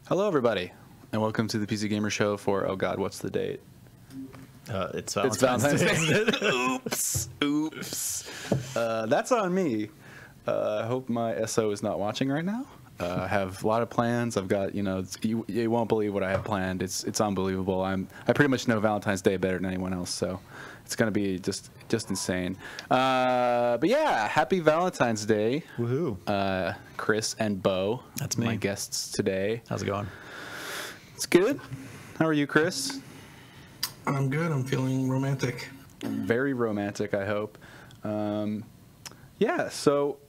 Hello, everybody, and welcome to the PC Gamer Show for, oh god, what's the date? It's Valentine's Day. Oops. That's on me. I hope my SO is not watching right now. I have a lot of plans. I've got, you won't believe what I have planned. It's unbelievable. I pretty much know Valentine's Day better than anyone else, so it's going to be just insane. But yeah, happy Valentine's Day. Woohoo. Chris and Bo. That's me. My guests today. How's it going? It's good. How are you, Chris? I'm good. I'm feeling romantic. Very romantic, I hope. Yeah, so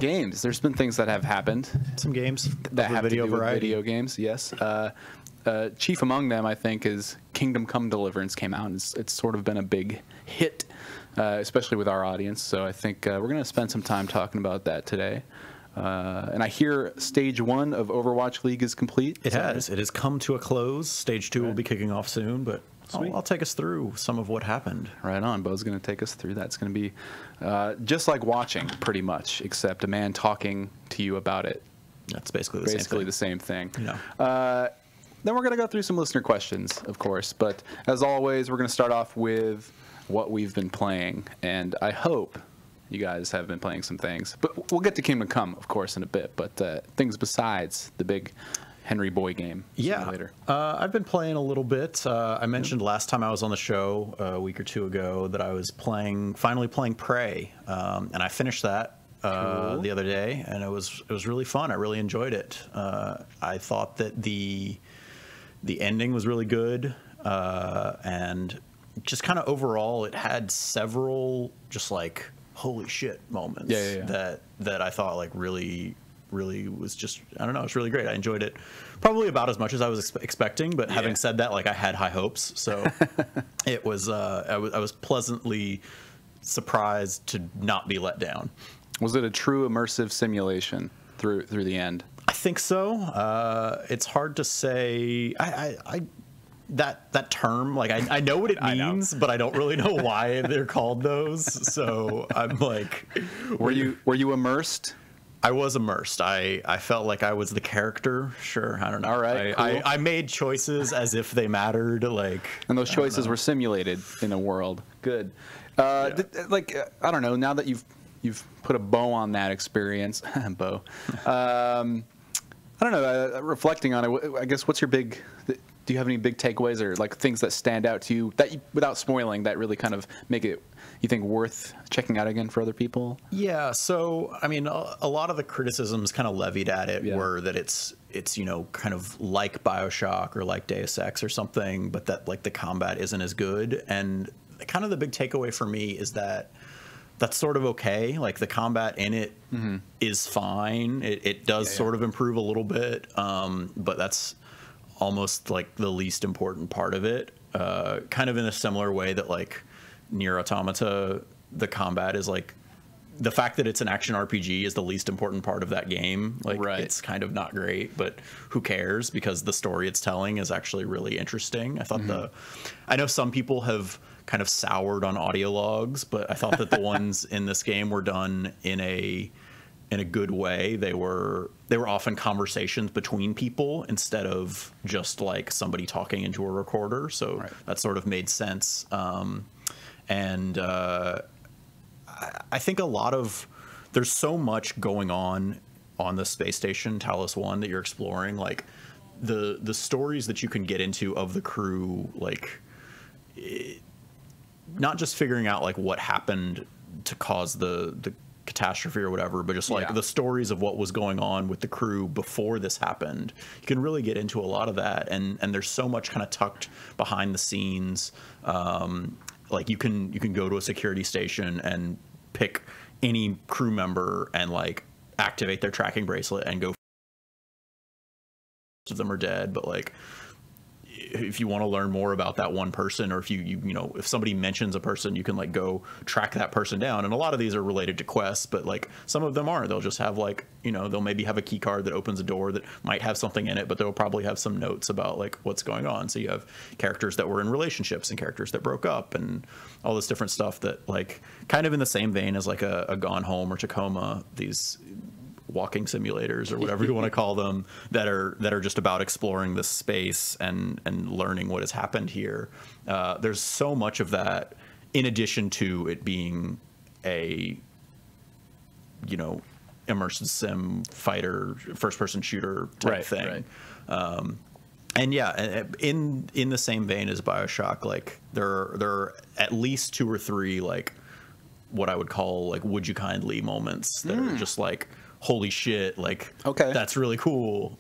games. There's been things that have happened. Some games that have to do with video games, yes. Chief among them, I think, is Kingdom Come Deliverance came out. It's sort of been a big hit, especially with our audience. So I think we're going to spend some time talking about that today. And I hear Stage 1 of Overwatch League is complete. It has come to a close. Stage 2 will be kicking off soon, but I'll take us through some of what happened. Right on. Bo's going to take us through that. It's going to be just like watching, pretty much, except a man talking to you about it. That's basically the same thing. Yeah. Then we're going to go through some listener questions, of course. But as always, we're going to start off with what we've been playing. And I hope you guys have been playing some things. But we'll get to Kingdom Come, of course, in a bit. But things besides the big Henry Boy game. Yeah. Later. I've been playing a little bit. I mentioned last time I was on the show a week or two ago that I was finally playing Prey. And I finished that the other day. And it was really fun. I really enjoyed it. I thought that the ending was really good, and just kind of overall, it had several just like holy shit moments that I thought like really was just, I don't know, it's really great. I enjoyed it probably about as much as I was expecting, but having said that, like I had high hopes, so it was I was pleasantly surprised to not be let down. Was it a true immersive simulation through the end? I think so. It's hard to say. That term, like I know what it means, but I don't really know why they're called those. So I'm like, were you immersed? I was immersed. I felt like I was the character. Sure, I don't know. All right, cool. I made choices as if they mattered. Like, and those choices were simulated in a world. Good. I don't know. Now that you've put a bow on that experience, Bo. I don't know. Reflecting on it, I guess, what's your big? Do you have any big takeaways or like things that stand out to you that, without spoiling, that really kind of make it, you think, worth checking out again for other people? Yeah. So I mean, a lot of the criticisms kind of levied at it were that it's kind of like BioShock or like Deus Ex or something, but that like the combat isn't as good. And kind of the big takeaway for me is that that's sort of okay. Like the combat in it is fine. It does sort of improve a little bit, but that's almost like the least important part of it. Kind of in a similar way that like Nier Automata, the combat is like, the fact that it's an action RPG is the least important part of that game. Like it's kind of not great, but who cares, because the story it's telling is actually really interesting. I thought I know some people have kind of soured on audio logs, but I thought that the ones in this game were done in a good way. They were often conversations between people instead of just like somebody talking into a recorder. So that sort of made sense. I think there's so much going on the space station Talos 1 that you're exploring. Like the stories that you can get into of the crew, like not just figuring out like what happened to cause the catastrophe or whatever, but just like the stories of what was going on with the crew before this happened. You can really get into a lot of that, and there's so much kind of tucked behind the scenes. Like you can go to a security station and pick any crew member and like activate their tracking bracelet and go. Most of them are dead, but like if you want to learn more about that one person, or if if somebody mentions a person, you can like go track that person down. And a lot of these are related to quests, but like some of them aren't. They'll just have like, they'll maybe have a key card that opens a door that might have something in it, but they'll probably have some notes about like what's going on. So you have characters that were in relationships and characters that broke up and all this different stuff that like kind of in the same vein as like a Gone Home or Tacoma, these walking simulators or whatever you want to call them that are just about exploring this space and learning what has happened here. There's so much of that, in addition to it being a, you know, immersive sim fighter, first person shooter type thing. And yeah, in the same vein as BioShock, like there are at least 2 or 3 like what I would call like would you kindly moments that are just like holy shit, like that's really cool.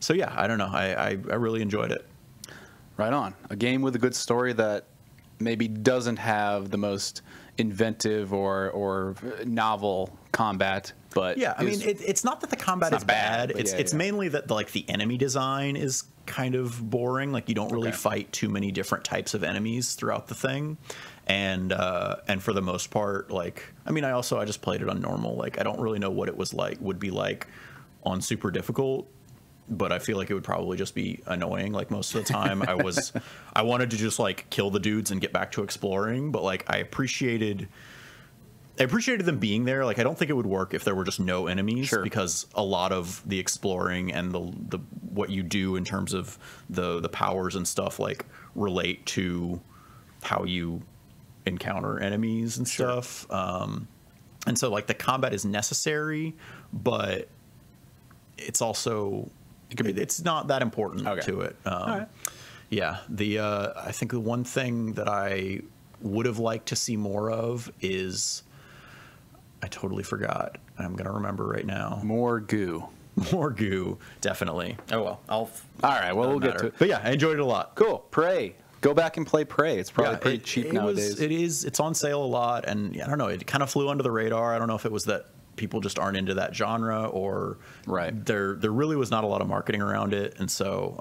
So yeah, I don't know, I really enjoyed it. Right on. A game with a good story that maybe doesn't have the most inventive or novel combat, but yeah, I mean, it's not that the combat is bad. It's mainly that like the enemy design is kind of boring. Like you don't really fight too many different types of enemies throughout the thing, and for the most part, like I mean, I just played it on normal. Like I don't really know what it would be like on super difficult. But I feel like it would probably just be annoying. Like most of the time I wanted to just like kill the dudes and get back to exploring. But like I appreciated them being there. Like I don't think it would work if there were just no enemies, because a lot of the exploring and the what you do in terms of the powers and stuff like relate to how you encounter enemies and stuff. And so like the combat is necessary, but it's also it's not that important to it. Yeah, I think the one thing that I would have liked to see more of is I totally forgot. I'm gonna remember right now. More goo, definitely. Oh well, all right. Well, we'll get to it. But yeah, I enjoyed it a lot. Cool. Prey. Go back and play Prey. It's probably pretty cheap nowadays. It's on sale a lot, and I don't know. It kind of flew under the radar. I don't know if it was that people just aren't into that genre, or there really was not a lot of marketing around it, and so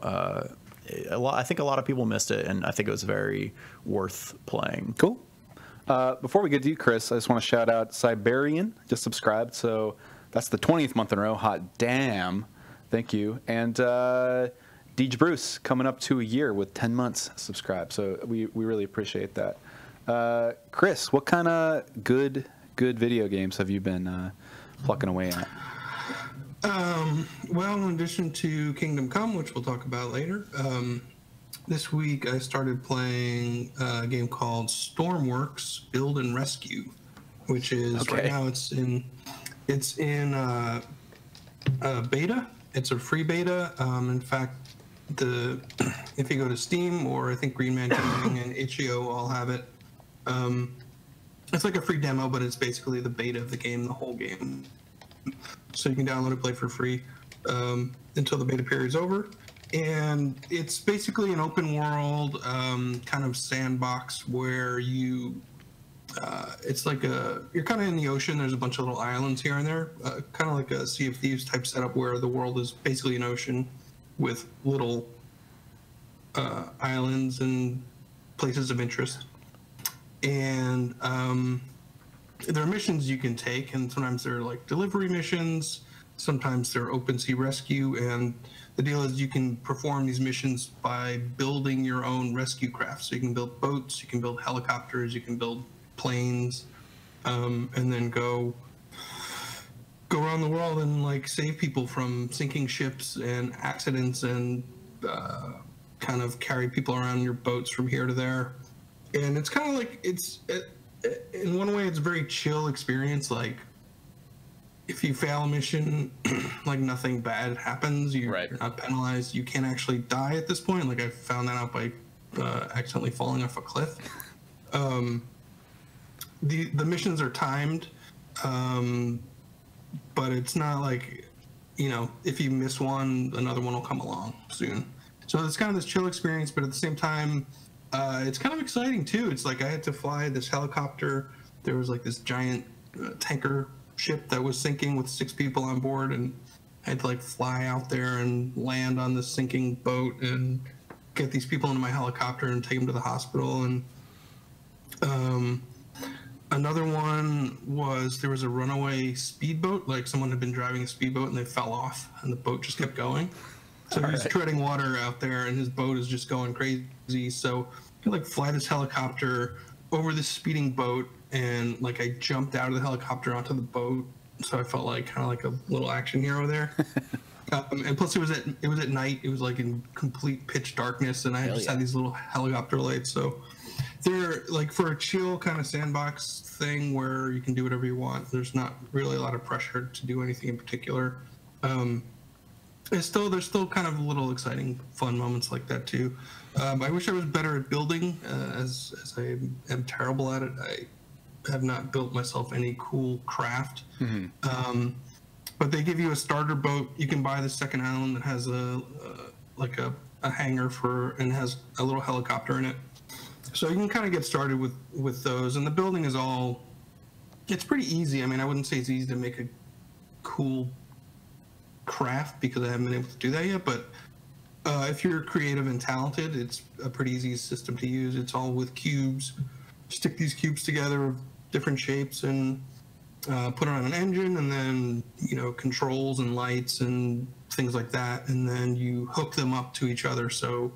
I think a lot of people missed it, and I think it was very worth playing. Cool. Before we get to you, Chris, I just want to shout out Siberian, just subscribed, so that's the 20th month in a row. Hot damn. Thank you. And Deej Bruce coming up to a year with 10 months subscribed, so we really appreciate that. Chris, what kind of good video games have you been plucking away at? Well, in addition to Kingdom Come, which we'll talk about later, this week I started playing a game called Stormworks Build and Rescue, which is right now it's in beta. It's a free beta. In fact, if you go to Steam, or I think Green Man Gaming and itch.io all have it. It's like a free demo, but it's basically the beta of the game, the whole game. So you can download it, play for free until the beta period's over. And it's basically an open world kind of sandbox where it's like you're kind of in the ocean. There's a bunch of little islands here and there, kind of like a Sea of Thieves type setup where the world is basically an ocean with little islands and places of interest. And there are missions you can take, and sometimes they're like delivery missions, sometimes they're open sea rescue, and the deal is you can perform these missions by building your own rescue craft. So you can build boats, you can build helicopters, you can build planes, and then go around the world and like save people from sinking ships and accidents, and kind of carry people around your boats from here to there. And it's kind of like in one way it's a very chill experience. Like if you fail a mission, like nothing bad happens. You're not penalized. You can't actually die at this point. Like I found that out by accidentally falling off a cliff. The missions are timed, but it's not like, if you miss one, another one will come along soon. So it's kind of this chill experience, but at the same time, it's kind of exciting too. It's like I had to fly this helicopter. There was like this giant tanker ship that was sinking with 6 people on board, and I had to like fly out there and land on this sinking boat and get these people into my helicopter and take them to the hospital. And another one was there was a runaway speedboat. Like someone had been driving a speedboat and they fell off, and the boat just kept going. So he's treading water out there, and his boat is just going crazy. So I like fly this helicopter over this speeding boat, and like I jumped out of the helicopter onto the boat so I felt like kind of like a little action hero there. And plus, it was at night. It was like in complete pitch darkness, and I had these little helicopter lights. So they're like for a chill kind of sandbox thing where you can do whatever you want. There's not really a lot of pressure to do anything in particular. There's still kind of little exciting, fun moments like that too. I wish I was better at building, as I am terrible at it. I have not built myself any cool craft. But they give you a starter boat. You can buy the second island that has a hangar and has a little helicopter in it. So you can kind of get started with those. And the building is it's pretty easy. I mean, I wouldn't say it's easy to make a cool craft because I haven't been able to do that yet. But if you're creative and talented, it's a pretty easy system to use. It's all with cubes. Stick these cubes together of different shapes and put it on an engine, and then controls and lights and things like that, and then you hook them up to each other. So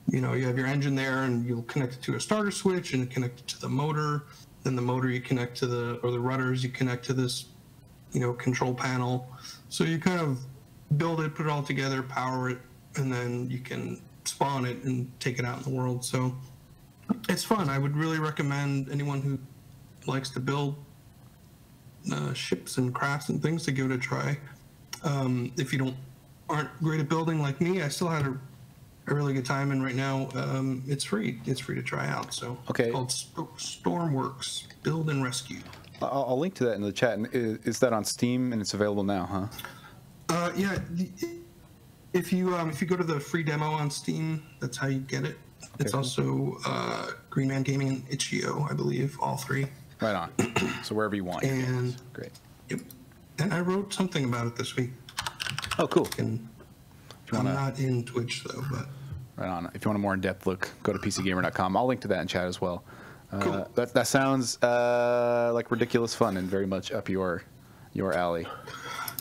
you have your engine there, and you'll connect it to a starter switch and connect it to the motor. Then the motor you connect to the rudders you connect to this control panel. So you kind of build it, put it all together, power it, and then you can spawn it and take it out in the world. So it's fun. I would really recommend anyone who likes to build ships and crafts and things to give it a try. If you aren't great at building like me, I still had a really good time, and right now it's free to try out. So okay, it's called Stormworks Build and Rescue. I'll link to that in the chat. And is that on Steam and it's available now, huh? Yeah, if you go to the free demo on Steam, that's how you get it. It's also Green Man Gaming and Itch.io, I believe, all three. Right on. So wherever you want. And great. Yep. And I wrote something about it this week. Oh, cool. I'm not in Twitch though, but right on. If you want a more in-depth look, go to PCGamer.com. I'll link to that in chat as well. Cool. That sounds like ridiculous fun and very much up your alley.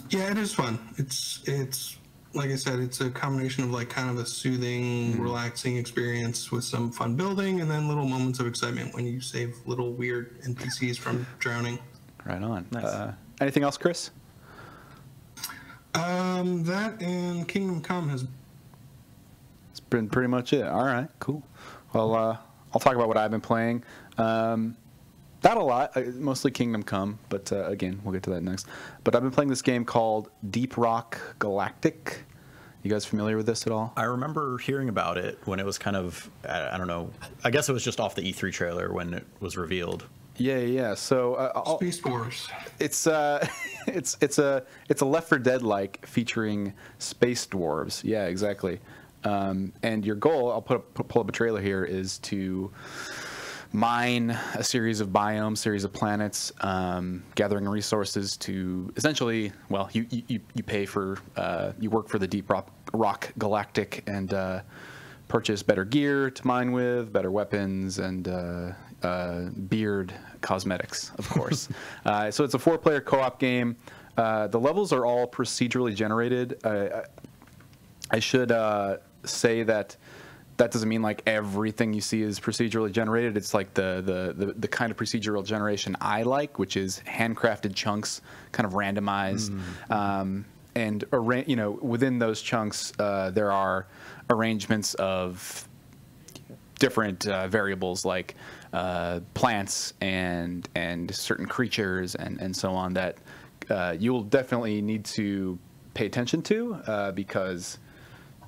Yeah, it is fun. It's like I said, it's a combination of like kind of a soothing, relaxing experience with some fun building, and then little moments of excitement when you save little weird NPCs from drowning. Right on. Nice. Anything else, Chris? That and Kingdom Come has. It's been pretty much it. All right, cool. Well, I'll talk about what I've been playing. Not a lot, mostly Kingdom Come, but again, we'll get to that next. But I've been playing this game called Deep Rock Galactic. You guys familiar with this at all? I remember hearing about it when it was kind of, I don't know, I guess it was just off the E3 trailer when it was revealed. Yeah. So Space Wars. It's a Left 4 Dead like featuring space dwarves. Yeah, exactly. And your goal, I'll pull up a trailer here, is to mine a series of biomes, series of planets, gathering resources to essentially, well, you pay for, you work for the Deep Rock Galactic and purchase better gear to mine with, better weapons, and beard cosmetics, of course. So it's a 4-player co-op game. The levels are all procedurally generated. I should say that doesn't mean like everything you see is procedurally generated. It's like the kind of procedural generation I like, which is handcrafted chunks, kind of randomized. And within those chunks, there are arrangements of different variables like plants and certain creatures and so on that you'll definitely need to pay attention to because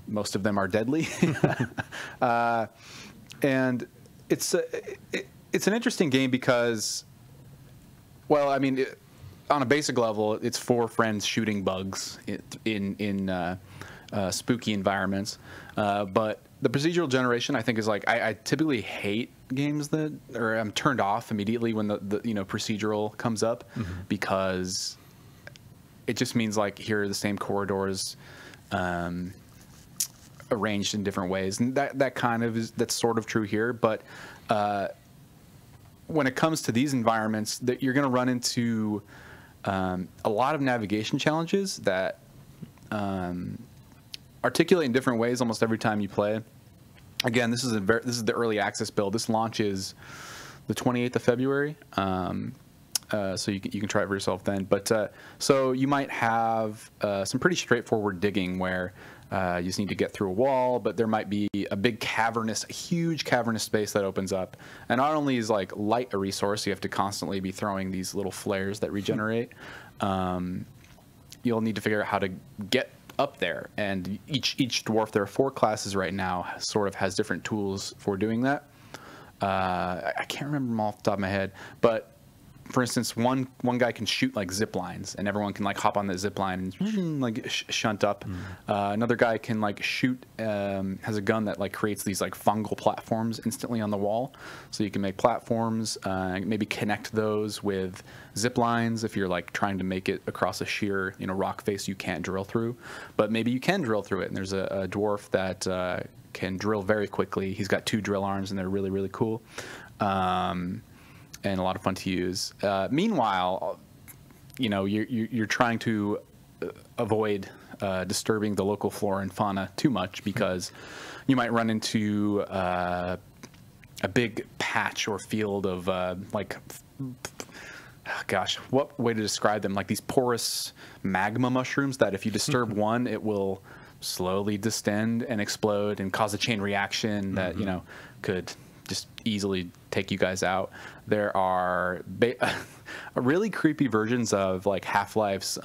most of them are deadly. And it's an interesting game because, well, I mean, on a basic level, it's 4 friends shooting bugs in spooky environments. But the procedural generation, I think, is like I typically hate games or I'm turned off immediately when the procedural comes up because it just means like here are the same corridors arranged in different ways, and that's sort of true here. But when it comes to these environments, that you're going to run into a lot of navigation challenges that articulate in different ways almost every time you play. Again, this is the early access build. This launches the 28th of February. so you can try it for yourself then. But so you might have some pretty straightforward digging where you just need to get through a wall, but there might be a huge cavernous space that opens up. And not only is like light a resource, you have to constantly be throwing these little flares that regenerate. You'll need to figure out how to get up there. And each dwarf, there are 4 classes right now, sort of has different tools for doing that. I can't remember them off the top of my head, but for instance, one guy can shoot like zip lines, and everyone can like hop on the zip line and like shunt up. Another guy can like shoot, has a gun that like creates these like fungal platforms instantly on the wall, so you can make platforms. Maybe connect those with zip lines if you're like trying to make it across a sheer rock face you can't drill through, but maybe you can drill through it. And there's a dwarf that can drill very quickly. He's got 2 drill arms, and they're really, really cool. And a lot of fun to use. Meanwhile, you're trying to avoid disturbing the local flora and fauna too much, because you might run into a big patch or field of what way to describe them? Like these porous magma mushrooms that if you disturb one, it will slowly distend and explode and cause a chain reaction that could just easily take you guys out. There are really creepy versions of like Half-Life's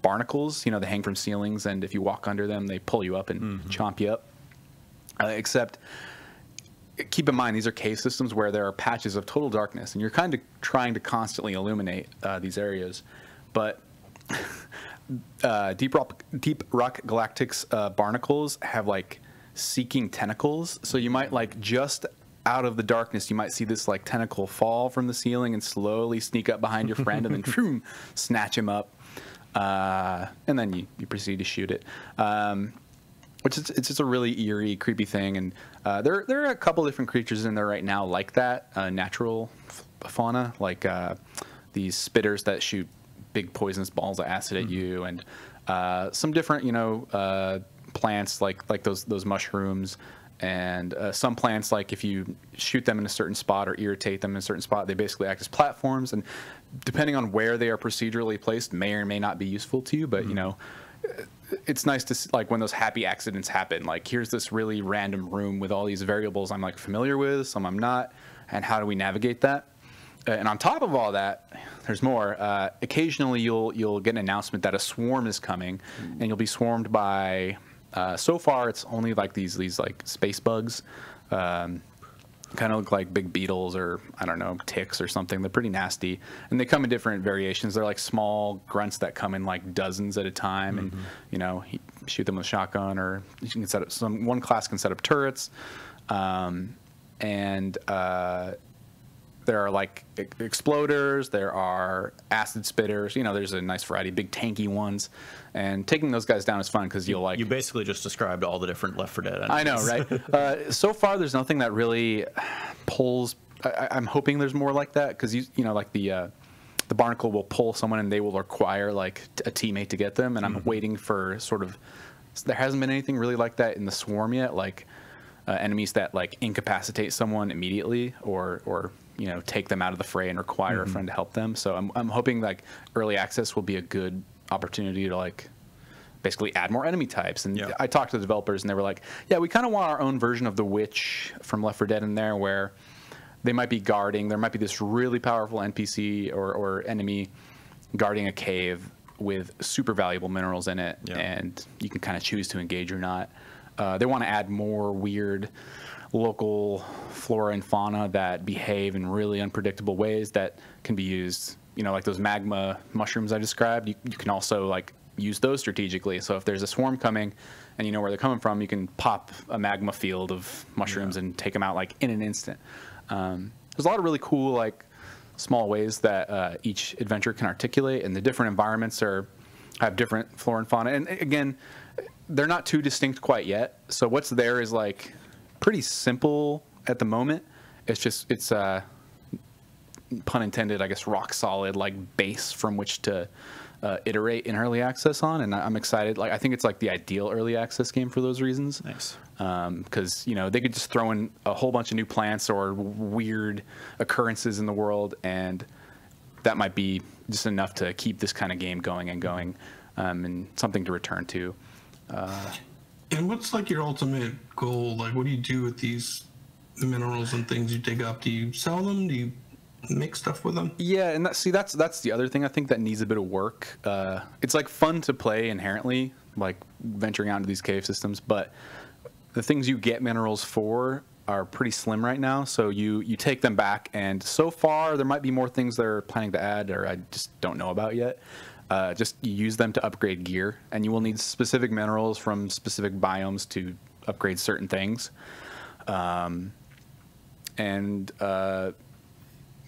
barnacles. They hang from ceilings, and if you walk under them, they pull you up and chomp you up. Except, keep in mind, these are cave systems where there are patches of total darkness, and you're kind of trying to constantly illuminate these areas. But Deep Rock Galactic's barnacles have like seeking tentacles, so you might like just out of the darkness, you might see this like tentacle fall from the ceiling and slowly sneak up behind your friend and then snatch him up, and then you proceed to shoot it. Which is, it's just a really eerie, creepy thing. And there are a couple different creatures in there right now like that, natural fauna, like these spitters that shoot big poisonous balls of acid at you, and some different plants like those mushrooms. And some plants, like if you shoot them in a certain spot or irritate them in a certain spot, they basically act as platforms. And depending on where they are procedurally placed, may or may not be useful to you. But it's nice to see, like when those happy accidents happen. Like here's this really random room with all these variables I'm like familiar with, some I'm not, and how do we navigate that? And on top of all that, there's more. Occasionally, you'll get an announcement that a swarm is coming, and you'll be swarmed by. So far, it's only like these like space bugs, kind of look like big beetles or I don't know, ticks or something. They're pretty nasty, and they come in different variations. They're like small grunts that come in like dozens at a time, and you shoot them with a shotgun, or you can set up one class can set up turrets, and there are like exploders, there are acid spitters. There's a nice variety, big tanky ones, and taking those guys down is fun because you'll like. You basically just described all the different Left 4 Dead enemies. I know, right? So far, there's nothing that really pulls. I'm hoping there's more like that because like the barnacle will pull someone and they will require like a teammate to get them, and I'm waiting for sort of. There hasn't been anything really like that in the swarm yet, like enemies that like incapacitate someone immediately or take them out of the fray and require a friend to help them. So I'm hoping like early access will be a good opportunity to like basically add more enemy types. And I talked to the developers and they were like, yeah, we kind of want our own version of the witch from Left 4 Dead in there, where they might be guarding. There might be this really powerful NPC or enemy guarding a cave with super valuable minerals in it, and you can kind of choose to engage or not. They want to add more weird local flora and fauna that behave in really unpredictable ways that can be used, like those magma mushrooms I described. You can also like use those strategically. So if there's a swarm coming and you know where they're coming from, you can pop a magma field of mushrooms and take them out like in an instant. There's a lot of really cool like small ways that each adventure can articulate, and the different environments have different flora and fauna. And again, they're not too distinct quite yet. So what's there is like pretty simple at the moment. It's pun intended, I guess, rock solid like base from which to iterate in early access on, and I'm excited. Like I think it's like the ideal early access game for those reasons. Nice. Because they could just throw in a whole bunch of new plants or weird occurrences in the world, and that might be just enough to keep this kind of game going and going, and something to return to. And what's like your ultimate goal? Like, what do you do with these minerals and things you dig up? Do you sell them? Do you make stuff with them? Yeah, and that's the other thing I think that needs a bit of work. It's like fun to play inherently, like venturing out into these cave systems, but the things you get minerals for are pretty slim right now. So you take them back, and so far there might be more things they're planning to add, or I just don't know about yet. Just use them to upgrade gear, and you will need specific minerals from specific biomes to upgrade certain things.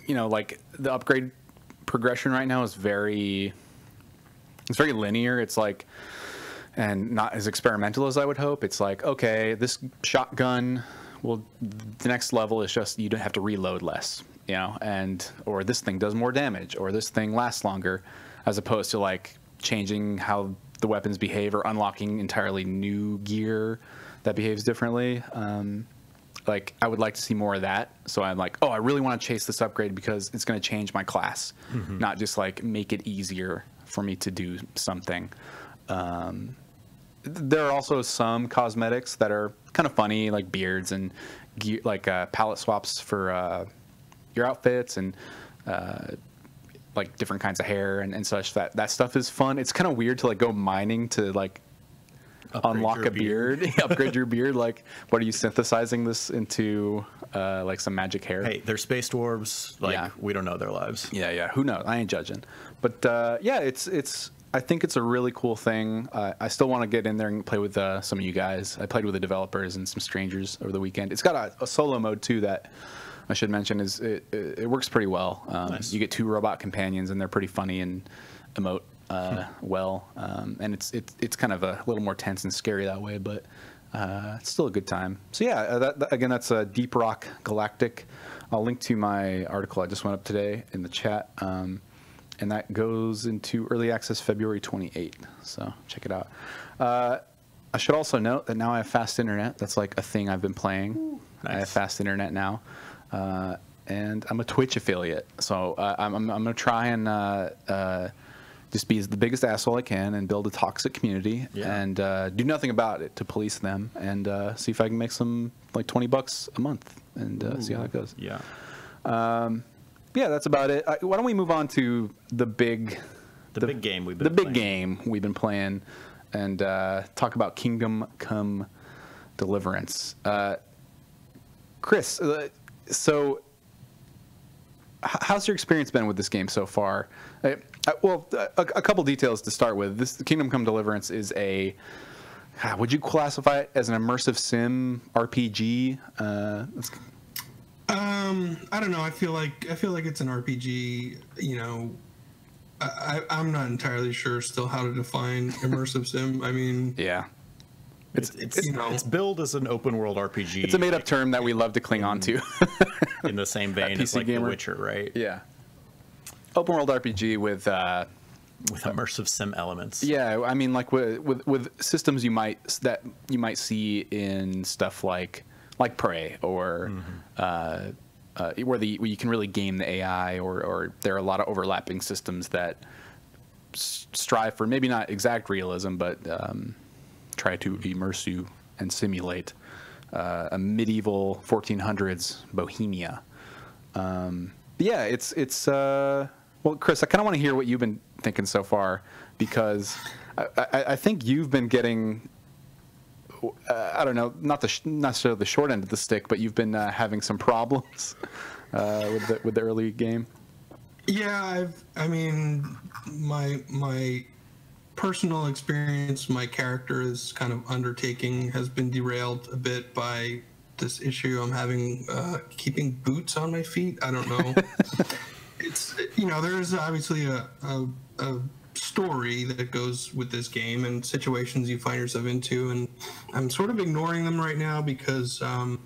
You know, like the upgrade progression right now is very linear. It's like, and not as experimental as I would hope. It's like, okay, this shotgun, well, the next level is just you don't have to reload less, you know, or this thing does more damage, or this thing lasts longer, as opposed to like changing how the weapons behave or unlocking entirely new gear that behaves differently. Like, I would like to see more of that. So I'm like, oh, I really want to chase this upgrade because it's going to change my class, not just like make it easier for me to do something. There are also some cosmetics that are kind of funny, like beards and gear, like palette swaps for your outfits, and like different kinds of hair and such. That stuff is fun. It's kind of weird to like go mining to like unlock a beard. Upgrade your beard. Like, what are you synthesizing this into? Like some magic hair? Hey, they're space dwarves. Like, Yeah. we don't know their lives. Yeah. Who knows? I ain't judging. But yeah, it's. I think it's a really cool thing. I still want to get in there and play with some of you guys. I played with the developers and some strangers over the weekend. It's got a solo mode too that I should mention is it works pretty well. Nice. You get 2 robot companions, and they're pretty funny and emote well. And it's kind of a little more tense and scary that way, but it's still a good time. So yeah, again, that's Deep Rock Galactic. I'll link to my article I just went up today in the chat. And that goes into early access February 28th. So check it out. I should also note that now I have fast internet. That's like a thing I've been playing. Ooh, nice. I have fast internet now. And I'm a Twitch affiliate. So I'm going to try and just be the biggest asshole I can and build a toxic community, and do nothing about it to police them, and see if I can make some like $20 a month, and see how that goes. Yeah. Yeah, that's about it. Why don't we move on to the big game we've been playing, and talk about Kingdom Come Deliverance. Chris, so how's your experience been with this game so far? Well, a couple details to start with. This Kingdom Come Deliverance is would you classify it as an immersive sim RPG? I don't know. I feel like it's an RPG. You know, I'm not entirely sure still how to define immersive sim. I mean, yeah, it's billed as an open world RPG. It's a made up term that we love to cling on to. In the same vein as like The Witcher, right? Yeah, open world RPG with immersive sim elements. Yeah, I mean, like with systems you might see in stuff like Prey, or where you can really game the AI, or there are a lot of overlapping systems that strive for maybe not exact realism, but try to immerse you and simulate a medieval 1400s Bohemia. Yeah, it's well, Chris, I kind of want to hear what you've been thinking so far, because I think you've been getting, I don't know, not necessarily the short end of the stick, but you've been having some problems with the early game. Yeah, I mean, my personal experience, my character is kind of undertaking has been derailed a bit by this issue I'm having, keeping boots on my feet. I don't know. It's, you know, there's obviously a story that goes with this game and situations you find yourself into, and I'm sort of ignoring them right now because I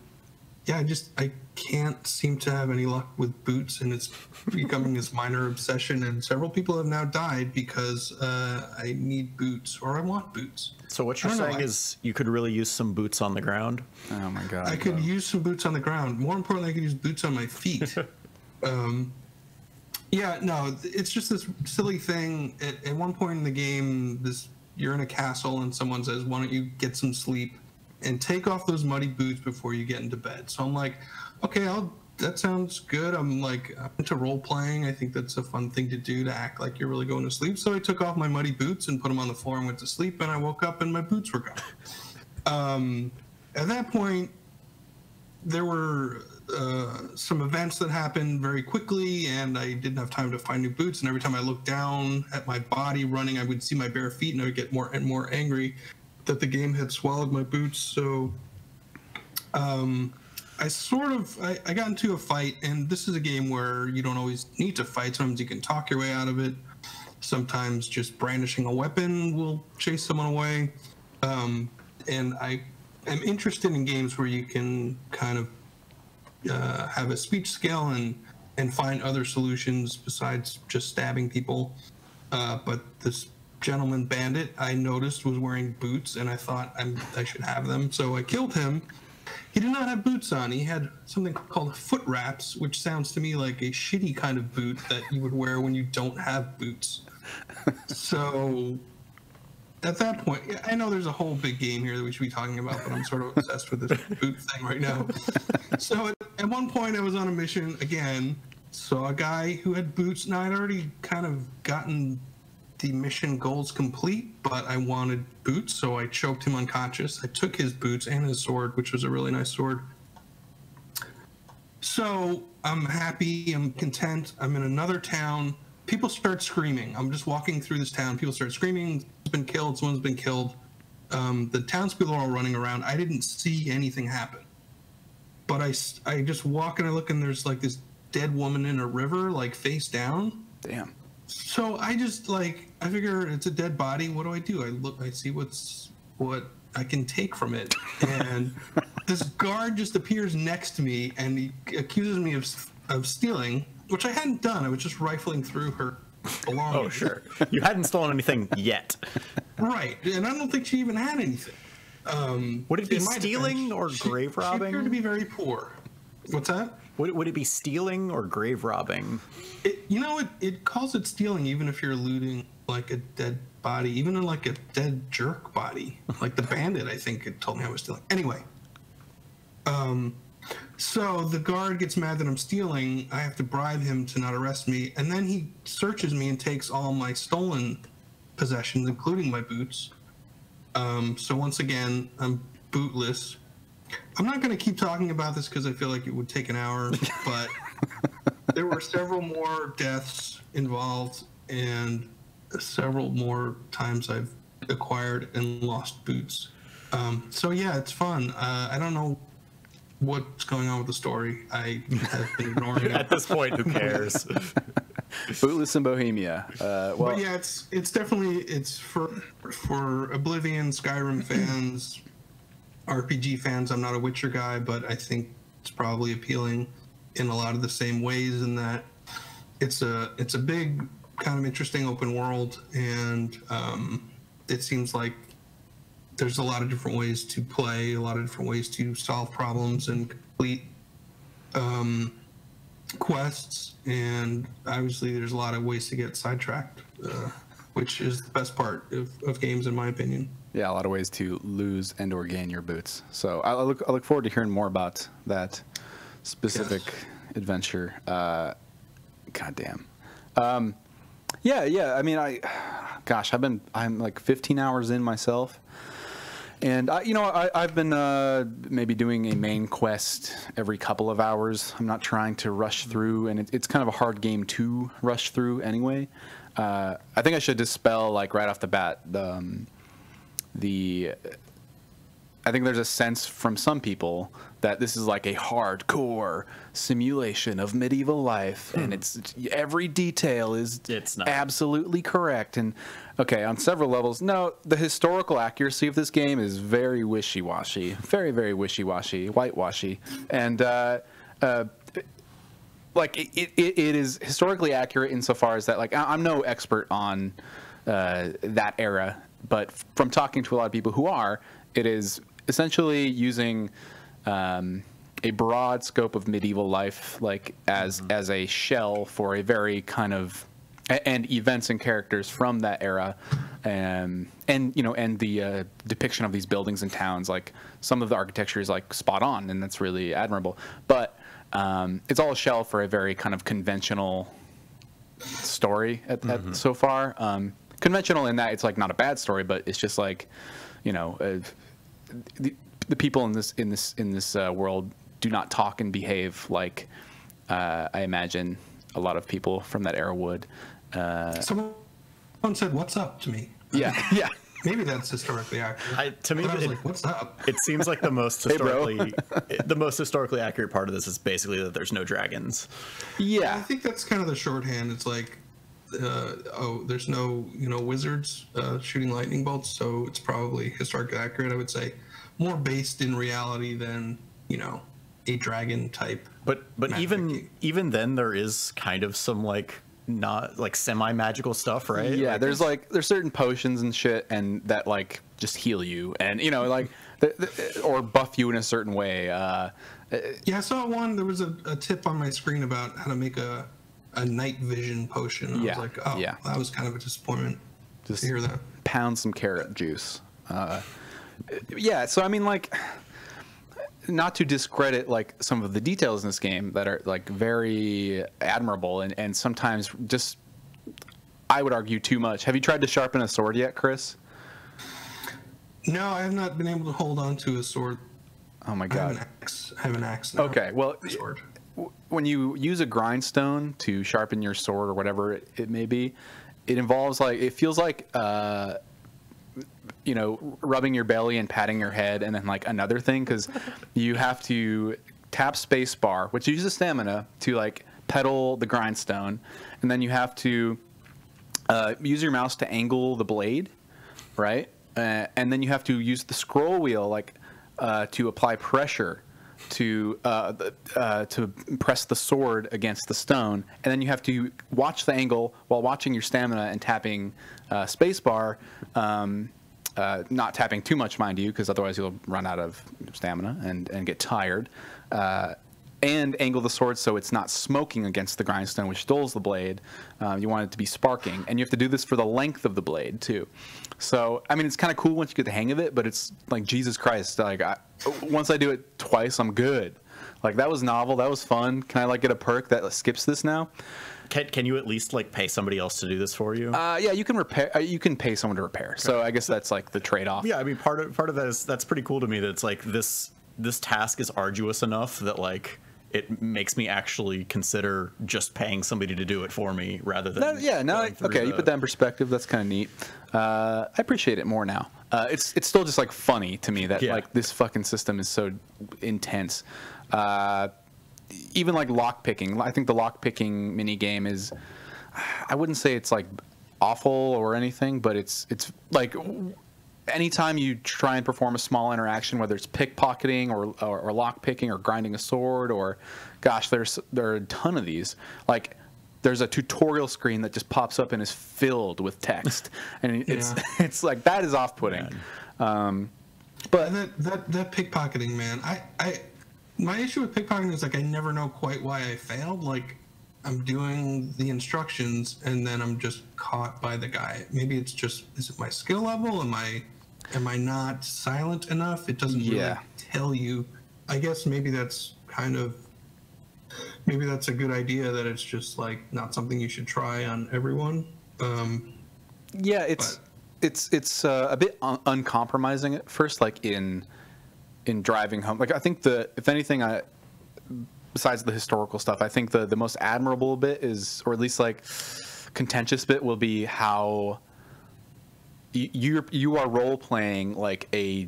can't seem to have any luck with boots, and it's becoming this minor obsession, and several people have now died because I need boots, or I want boots. So what you're saying is you could really use some boots on the ground? Oh my god. I could use some boots on the ground. More importantly, I could use boots on my feet. Yeah, no, it's just this silly thing. At one point in the game, you're in a castle and someone says, "Why don't you get some sleep and take off those muddy boots before you get into bed?" So I'm like, "Okay, that sounds good." I'm into role playing. I think that's a fun thing to do, to act like you're really going to sleep. So I took off my muddy boots and put them on the floor and went to sleep. And I woke up and my boots were gone. At that point, there were some events that happened very quickly, and I didn't have time to find new boots. And every time I looked down at my body running, I would see my bare feet, and I would get more and more angry that the game had swallowed my boots. So I got into a fight, and this is a game where you don't always need to fight. Sometimes you can talk your way out of it. Sometimes just brandishing a weapon will chase someone away. And I am interested in games where you can kind of have a speech skill and find other solutions besides just stabbing people. But this gentleman bandit I noticed was wearing boots, and I thought I should have them. So I killed him. He did not have boots on. He had something called foot wraps, which sounds to me like a shitty kind of boot that you would wear when you don't have boots. So at that point, I know there's a whole big game here that we should be talking about, but I'm sort of obsessed with this boot thing right now. So at one point I was on a mission again, saw a guy who had boots. Now I'd already kind of gotten the mission goals complete, but I wanted boots, so I choked him unconscious. I took his boots and his sword, which was a really nice sword. So I'm happy, I'm content, I'm in another town. People start screaming. I'm just walking through this town. People start screaming, someone's been killed, someone's been killed. The townspeople are all running around. I didn't see anything happen. But I just walk and I look, and there's like this dead woman in a river, like face down. Damn. So I just I figure it's a dead body. What do? I look, I see what I can take from it. And this guard just appears next to me, and he accuses me of stealing, which I hadn't done. I was just rifling through her belongings. Oh, sure. You hadn't stolen anything yet. Right. And I don't think she even had anything. Would it be stealing or grave robbing? She appeared to be very poor. What's that? Would it be stealing or grave robbing? It calls it stealing even if you're looting like a dead body, even in like a dead jerk body. Like the bandit, I think, it told me I was stealing. Anyway. So the guard gets mad that I'm stealing. I have to bribe him to not arrest me. And then he searches me and takes all my stolen possessions, including my boots. So once again, I'm bootless. I'm not going to keep talking about this because I feel like it would take an hour, but there were several more deaths involved and several more times I've acquired and lost boots. So yeah, it's fun. I don't know what's going on with the story. I have been ignoring it. At this point, who cares? Bootless in Bohemia. But yeah, it's definitely for Oblivion, Skyrim fans, RPG fans. I'm not a Witcher guy, but I think it's probably appealing in a lot of the same ways, in that it's a big, kind of interesting open world, and it seems like there's a lot of different ways to play, a lot of different ways to solve problems and complete quests, and obviously there's a lot of ways to get sidetracked, which is the best part of games, in my opinion. Yeah, a lot of ways to lose and or gain your boots. So I look forward to hearing more about that specific adventure. Goddamn. Yeah. I mean, I'm like 15 hours in myself. And I've been maybe doing a main quest every couple of hours. I'm not trying to rush through, and it's kind of a hard game to rush through anyway. I think I should dispel, like, right off the bat, I think there's a sense from some people that this is like a hardcore simulation of medieval life, and it's every detail is absolutely correct. And okay, on several levels, no, the historical accuracy of this game is very wishy-washy, very, very wishy-washy, whitewashy, and like it is historically accurate insofar as that, like, I'm no expert on that era, but from talking to a lot of people who are, it is essentially using a broad scope of medieval life, like as a shell for a very kind of and events and characters from that era, and the depiction of these buildings and towns. Like some of the architecture is like spot on, and that's really admirable. But it's all a shell for a very kind of conventional story at so far. Conventional in that it's like not a bad story, but it's just like, the people in this world do not talk and behave like I imagine a lot of people from that era would. Someone said, "What's up?" to me. Yeah, yeah. Maybe that's historically accurate. To me, I was like, "What's up?" It seems like the most historically accurate part of this is basically that there's no dragons. Yeah, I think that's kind of the shorthand. It's like, there's no wizards shooting lightning bolts, so it's probably historically accurate. I would say more based in reality than a dragon type. But even then, there is kind of some like not like semi-magical stuff, right? Yeah, there's certain potions and shit, and that like just heal you, and like or buff you in a certain way. Yeah, I saw one. There was a tip on my screen about how to make a night vision potion. I was like, oh, yeah, that was kind of a disappointment to hear that. Pound some carrot juice. Yeah, so I mean, like, not to discredit like some of the details in this game that are like very admirable and sometimes just, I would argue, too much. Have you tried to sharpen a sword yet, Chris? No, I have not been able to hold on to a sword. Oh my god. I have an axe now. Okay, well, sword. When you use a grindstone to sharpen your sword or whatever it may be, it involves like, it feels like rubbing your belly and patting your head, and then like another thing, because you have to tap space bar, which uses stamina, to like pedal the grindstone, and then you have to use your mouse to angle the blade, right? And then you have to use the scroll wheel like to apply pressure to press the sword against the stone, and then you have to watch the angle while watching your stamina and tapping spacebar. Not tapping too much, mind you, because otherwise you'll run out of stamina and get tired. And angle the sword so it's not smoking against the grindstone, which dulls the blade. You want it to be sparking, and you have to do this for the length of the blade too. So, I mean, it's kind of cool once you get the hang of it, but it's like, Jesus Christ, like once I do it twice, I'm good. Like, that was novel, that was fun. Can I like get a perk that skips this now? Can you at least like pay somebody else to do this for you? Yeah, you can repair. You can pay someone to repair. Okay. So I guess that's like the trade-off. Yeah, I mean, part of that is, that's pretty cool to me. That it's like this task is arduous enough that like it makes me actually consider just paying somebody to do it for me rather than okay. You put that in perspective. That's kind of neat. I appreciate it more now. It's still just like funny to me that like this fucking system is so intense. Even like lock picking. I think the lock picking mini game is, I wouldn't say it's like awful or anything, but it's like anytime you try and perform a small interaction, whether it's pickpocketing or lock picking or grinding a sword, or gosh, there are a ton of these. Like, there's a tutorial screen that just pops up and is filled with text, and it's like, that is off-putting. But that pickpocketing, man, my issue with pickpocketing is like I never know quite why I failed. Like, I'm doing the instructions and then I'm just caught by the guy. Maybe it's just, is it my skill level? Am I not silent enough? It doesn't really tell you. I guess maybe that's a good idea, that it's just like not something you should try on everyone. Yeah, it's a bit uncompromising at first, like in driving home. Like, I think if anything, besides the historical stuff, I think the most admirable bit is, or at least like contentious bit, will be how you are role playing like a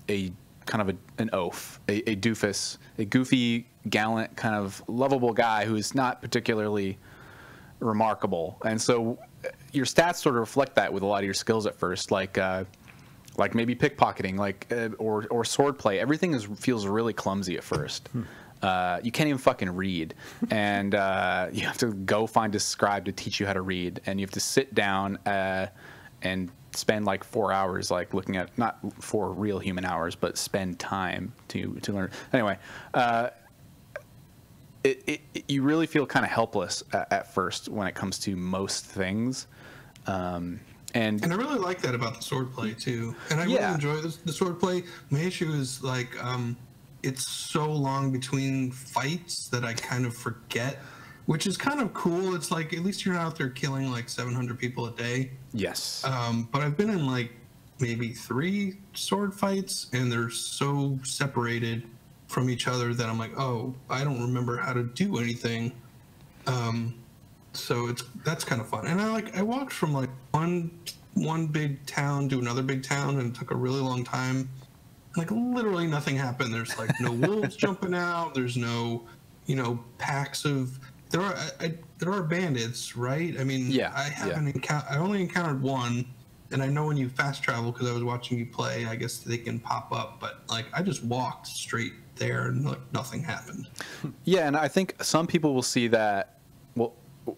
kind of an oaf, a doofus, a goofy, gallant, kind of lovable guy who is not particularly remarkable, and so your stats sort of reflect that with a lot of your skills at first, like maybe pickpocketing, like or swordplay. Everything feels really clumsy at first. You can't even fucking read, and you have to go find a scribe to teach you how to read, and you have to sit down and spend like 4 hours, like looking at, not 4 real human hours, but spend time to learn. Anyway, you really feel kind of helpless at first when it comes to most things. And I really like that about the swordplay too. And I really enjoy the swordplay. My issue is like it's so long between fights that I kind of forget, which is kind of cool. It's like at least you're not out there killing like 700 people a day. Yes. But I've been in like maybe 3 sword fights, and they're so separated from each other that I'm like, oh, I don't remember how to do anything. So that's kind of fun. And I walked from like one big town to another big town, and it took a really long time. Like literally nothing happened. There's like no wolves jumping out. There's no, packs of. There are bandits, right? I mean, I only encountered one, and I know when you fast travel because I was watching you play. I guess they can pop up, but like I just walked straight there and like nothing happened. Yeah, and I think some people will see that.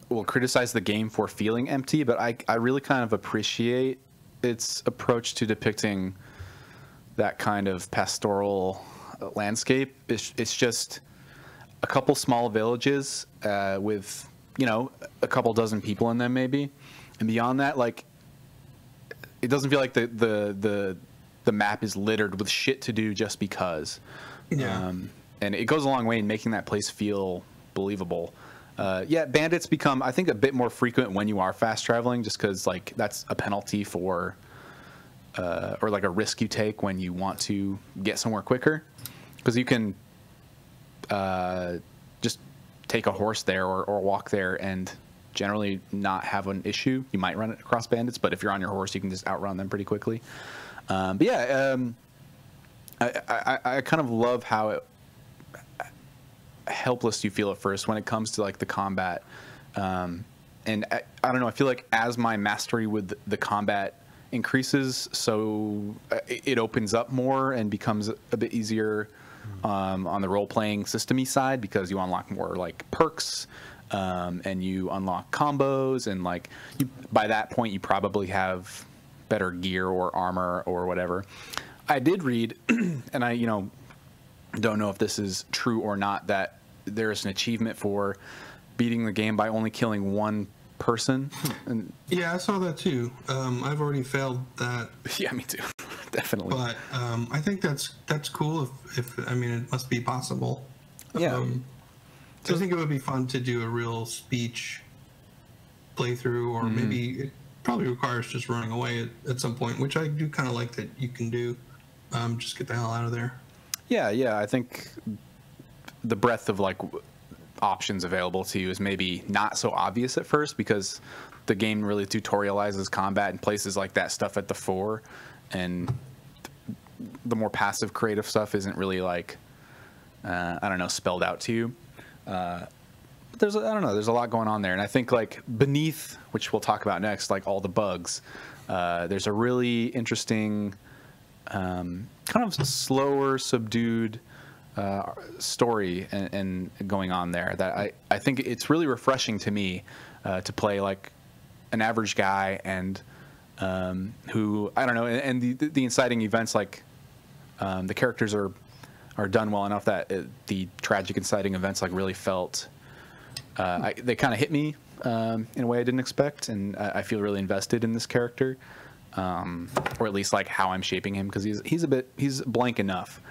Will criticize the game for feeling empty, but I really kind of appreciate its approach to depicting that kind of pastoral landscape. It's just a couple small villages with a couple dozen people in them maybe, and beyond that, like it doesn't feel like the map is littered with shit to do just because. Yeah. And it goes a long way in making that place feel believable. Bandits become, I think, a bit more frequent when you are fast traveling, just because like that's a penalty for, or like a risk you take when you want to get somewhere quicker, because you can just take a horse there or walk there and generally not have an issue. You might run across bandits, but if you're on your horse, you can just outrun them pretty quickly. I kind of love how helpless you feel at first when it comes to like the combat, and I don't know, I feel like as my mastery with the combat increases, so it opens up more and becomes a bit easier on the role-playing system-y side, because you unlock more like perks, and you unlock combos, and like by that point you probably have better gear or armor or whatever. I did read and I don't know if this is true or not, that there's an achievement for beating the game by only killing one person. And yeah, I saw that too. I've already failed that. Yeah, me too. Definitely. But I think that's cool. If I mean, it must be possible. Yeah. So I think it would be fun to do a real speech playthrough, or maybe it probably requires just running away at some point, which I do kind of like that you can do. Just get the hell out of there. Yeah. I think the breadth of like options available to you is maybe not so obvious at first, because the game really tutorializes combat and places like that stuff at the fore, and the more passive creative stuff isn't really like spelled out to you. But there's a lot going on there, and I think like beneath, which we'll talk about next, like all the bugs, there's a really interesting kind of slower, subdued story and going on there that I think it's really refreshing to me to play like an average guy, and who I don't know, and the inciting events, like the characters are done well enough that the tragic inciting events like really felt they kind of hit me in a way I didn't expect, and I feel really invested in this character, or at least like how I'm shaping him, because he's blank enough.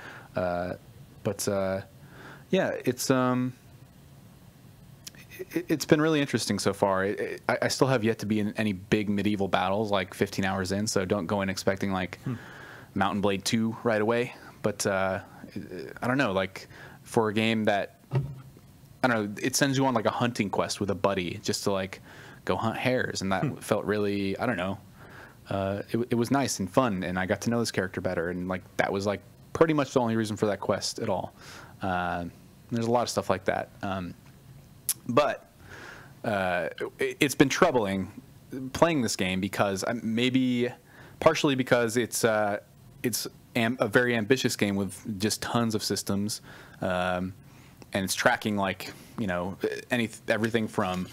It's been really interesting so far. I still have yet to be in any big medieval battles, like 15 hours in, so don't go in expecting like Mountain Blade 2 right away. But I don't know, like for a game that, I don't know, it sends you on like a hunting quest with a buddy just to like go hunt hares, and that felt really, I don't know, it was nice and fun, and I got to know this character better, and like that was like pretty much the only reason for that quest at all. There's a lot of stuff like that. But it's been troubling playing this game, because maybe partially because it's a very ambitious game with just tons of systems, and it's tracking like everything from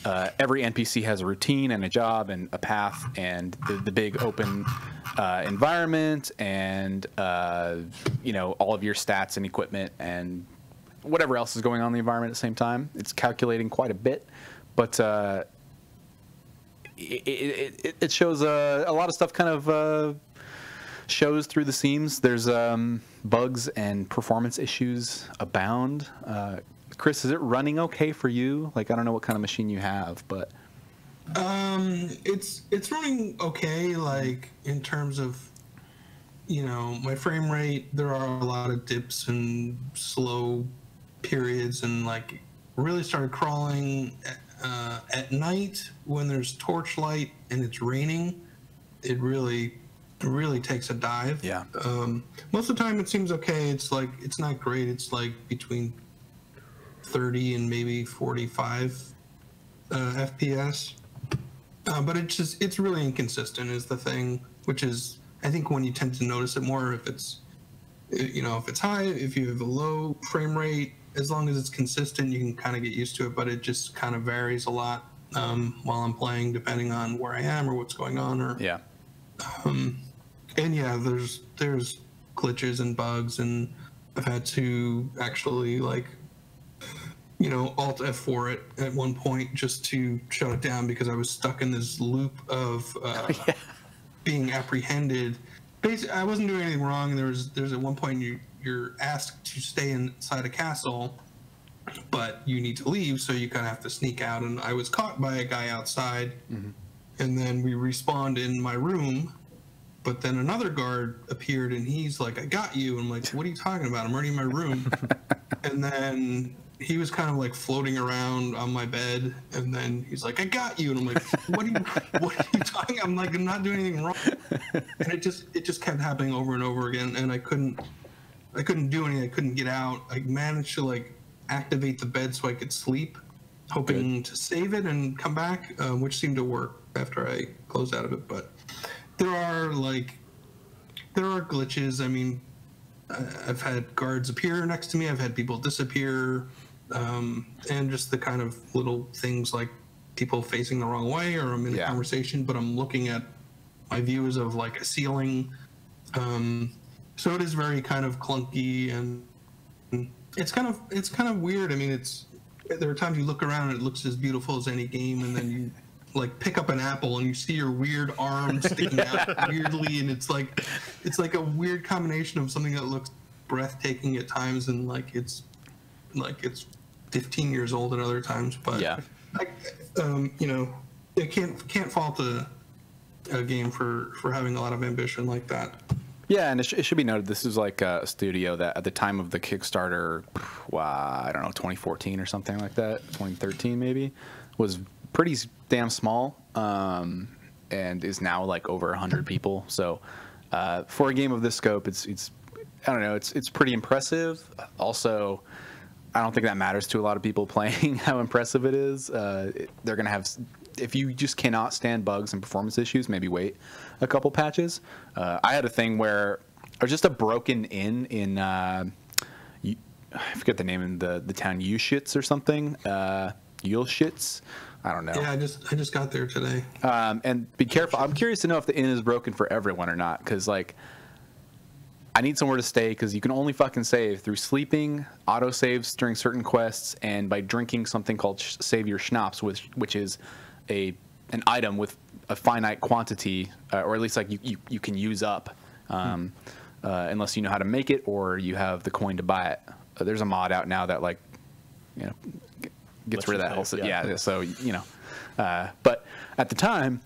every NPC has a routine and a job and a path, and the big open environment, and all of your stats and equipment and whatever else is going on in the environment at the same time. It's calculating quite a bit, but it shows a lot of stuff kind of shows through the seams. There's bugs and performance issues abound. Chris, is it running okay for you? Like, I don't know what kind of machine you have, but it's running okay. Like, in terms of, you know, my frame rate, there are a lot of dips and slow periods, and like really started crawling at night when there's torchlight and it's raining. It really takes a dive. Yeah. Most of the time it seems okay. It's like, it's not great. It's like between 30 and maybe 45 FPS. But it's really inconsistent is the thing, which is, I think, when you tend to notice it more. If it's, you know, if it's high, if you have a low frame rate, as long as it's consistent, you can kind of get used to it. But it just kind of varies a lot while I'm playing, depending on where I am or what's going on. Or yeah. And yeah, there's glitches and bugs, and I've had to actually, like, you know, Alt F4 it at one point just to shut it down because I was stuck in this loop of Yeah. being apprehended. Basically, I wasn't doing anything wrong. And there's at one point you're asked to stay inside a castle, but you need to leave, so you kind of have to sneak out. And I was caught by a guy outside, and then we respawned in my room. But then another guard appeared, and he's like, "I got you." And I'm like, "What are you talking about? I'm already in my room." And then he was kind of like floating around on my bed, and then he's like, "I got you." And I'm like, what are you talking? I'm like, I'm not doing anything wrong. And it just kept happening over and over again, and I couldn't do anything. I couldn't get out. I managed to like activate the bed so I could sleep, hoping to save it and come back, which seemed to work after I closed out of it. But there are glitches. I mean, I've had guards appear next to me. I've had people disappear, and just the kind of little things like people facing the wrong way, or I'm in a conversation, but I'm looking at my views of like a ceiling. So it is very kind of clunky, and it's kind of weird. I mean, there are times you look around and it looks as beautiful as any game, and then you like pick up an apple and you see your weird arm sticking out weirdly, and it's like a weird combination of something that looks breathtaking at times and like it's 15 years old at other times. But you know, I can't fault a game for having a lot of ambition like that. Yeah, and it should be noted, this is like a studio that at the time of the Kickstarter, I don't know, 2014 or something like that, 2013 maybe, was pretty damn small, and is now like over 100 people. So for a game of this scope, it's I don't know, it's pretty impressive. Also, I don't think that matters to a lot of people playing how impressive it is. They're gonna have, if you just cannot stand bugs and performance issues, maybe wait a couple patches. I had a thing where, or just a broken in I forget the name in the town, Ushitz or something, Yulshitz. I don't know. Yeah, I just got there today. And be careful. I'm curious to know if the inn is broken for everyone or not, because like, I need somewhere to stay, because you can only fucking save through sleeping, auto saves during certain quests, and by drinking something called Save Your Schnapps, which is an item with a finite quantity, or at least like you can use up, unless you know how to make it or you have the coin to buy it. There's a mod out now that, like, you know, gets rid of that whole thing. Yeah, so, you know, but at the time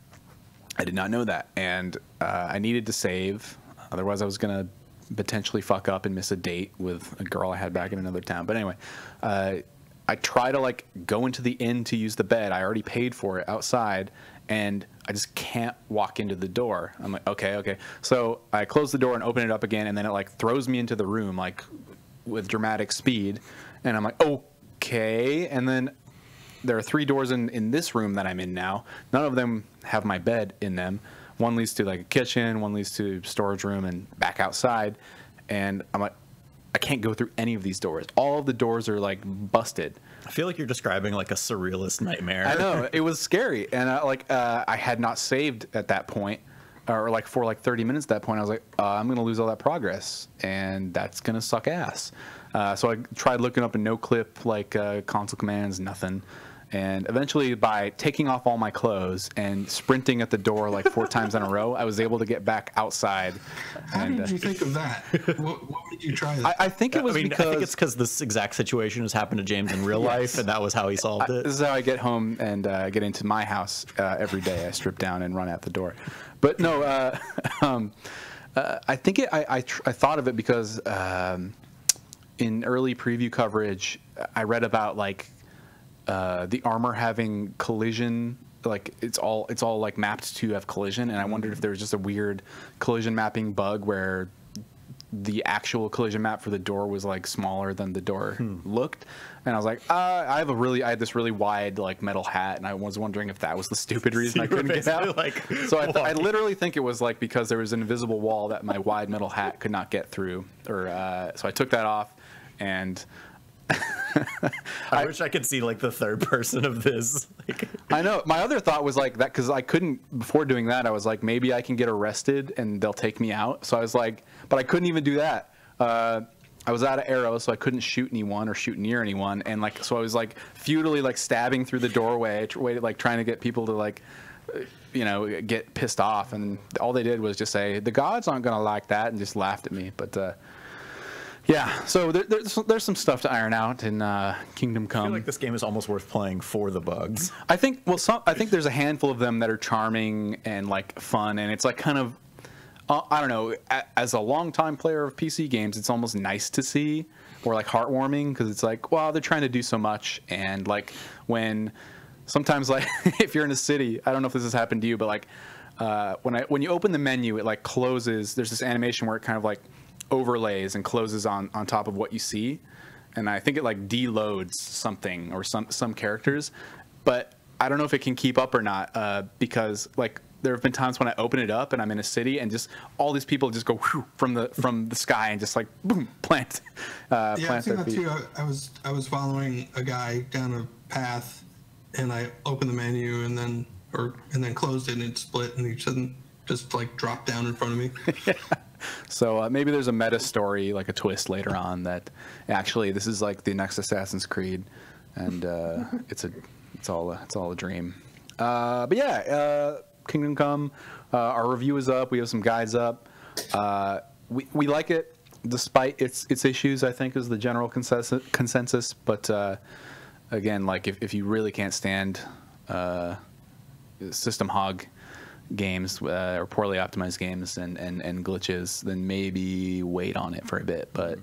I did not know that, and I needed to save, otherwise I was gonna potentially fuck up and miss a date with a girl I had back in another town. But anyway, I try to like go into the inn to use the bed. I already paid for it outside, and I just can't walk into the door. I'm like, okay. So I close the door and open it up again, and then it like throws me into the room like with dramatic speed, and I'm like, okay. And then there are 3 doors in this room that I'm in now. None of them have my bed in them. One leads to like a kitchen, one leads to storage room, and back outside. And I'm like, I can't go through any of these doors. All of the doors are like busted. I feel like you're describing like a surrealist nightmare. I know, it was scary, and I had not saved at that point, or like for like 30 minutes at that point. I was like, I'm gonna lose all that progress, and that's gonna suck ass. So I tried looking up a no-clip, like console commands, nothing. And eventually, by taking off all my clothes and sprinting at the door like 4 times in a row, I was able to get back outside. How did you think of that? What made you try that? I think it was because... I think it's because this exact situation has happened to James in real life, and that was how he solved it. This is how I get home and get into my house every day. I strip down and run out the door. But no, I think I thought of it because in early preview coverage, I read about like the armor having collision, like it's all like mapped to have collision, and I wondered if there was just a weird collision mapping bug where the actual collision map for the door was like smaller than the door looked. And I was like, I had this really wide like metal hat, and I was wondering if that was the stupid reason I couldn't get out. Like, so I literally think it was like because there was an invisible wall that my wide metal hat could not get through, or so I took that off, and I wish I could see like the third person of this. Like, I know. My other thought was like that because I couldn't, before doing that, I was like, maybe I can get arrested and they'll take me out. So I was like, but I couldn't even do that. I was out of arrows, so I couldn't shoot anyone or shoot near anyone. And like, so I was like futilely like stabbing through the doorway, like trying to get people to like, get pissed off. And all they did was just say, the gods aren't going to like that, and just laughed at me. But, yeah, so there's some stuff to iron out in Kingdom Come. I feel like this game is almost worth playing for the bugs. I think there's a handful of them that are charming and like fun, and it's like kind of I don't know. As a longtime player of PC games, it's almost nice to see, or like heartwarming, because it's like, well, they're trying to do so much, and like when sometimes like if you're in a city, I don't know if this has happened to you, but like when you open the menu, it like closes. There's this animation where it kind of like overlays and closes on top of what you see, and I think it like deloads something or some characters, but I don't know if it can keep up or not, because like there have been times when I open it up and I'm in a city and just all these people just go whew, from the sky and just like boom plant I've plant seen their that feet. too. I was following a guy down a path, and I opened the menu and then closed it, and it split, and he just like dropped down in front of me. So maybe there's a meta story, like a twist later on, that actually this is like the next Assassin's Creed, and it's all a dream. But yeah, Kingdom Come. Our review is up. We have some guides up. We like it despite its issues, I think, is the general consensus. But again, like if you really can't stand system hog games or poorly optimized games and glitches, then maybe wait on it for a bit, but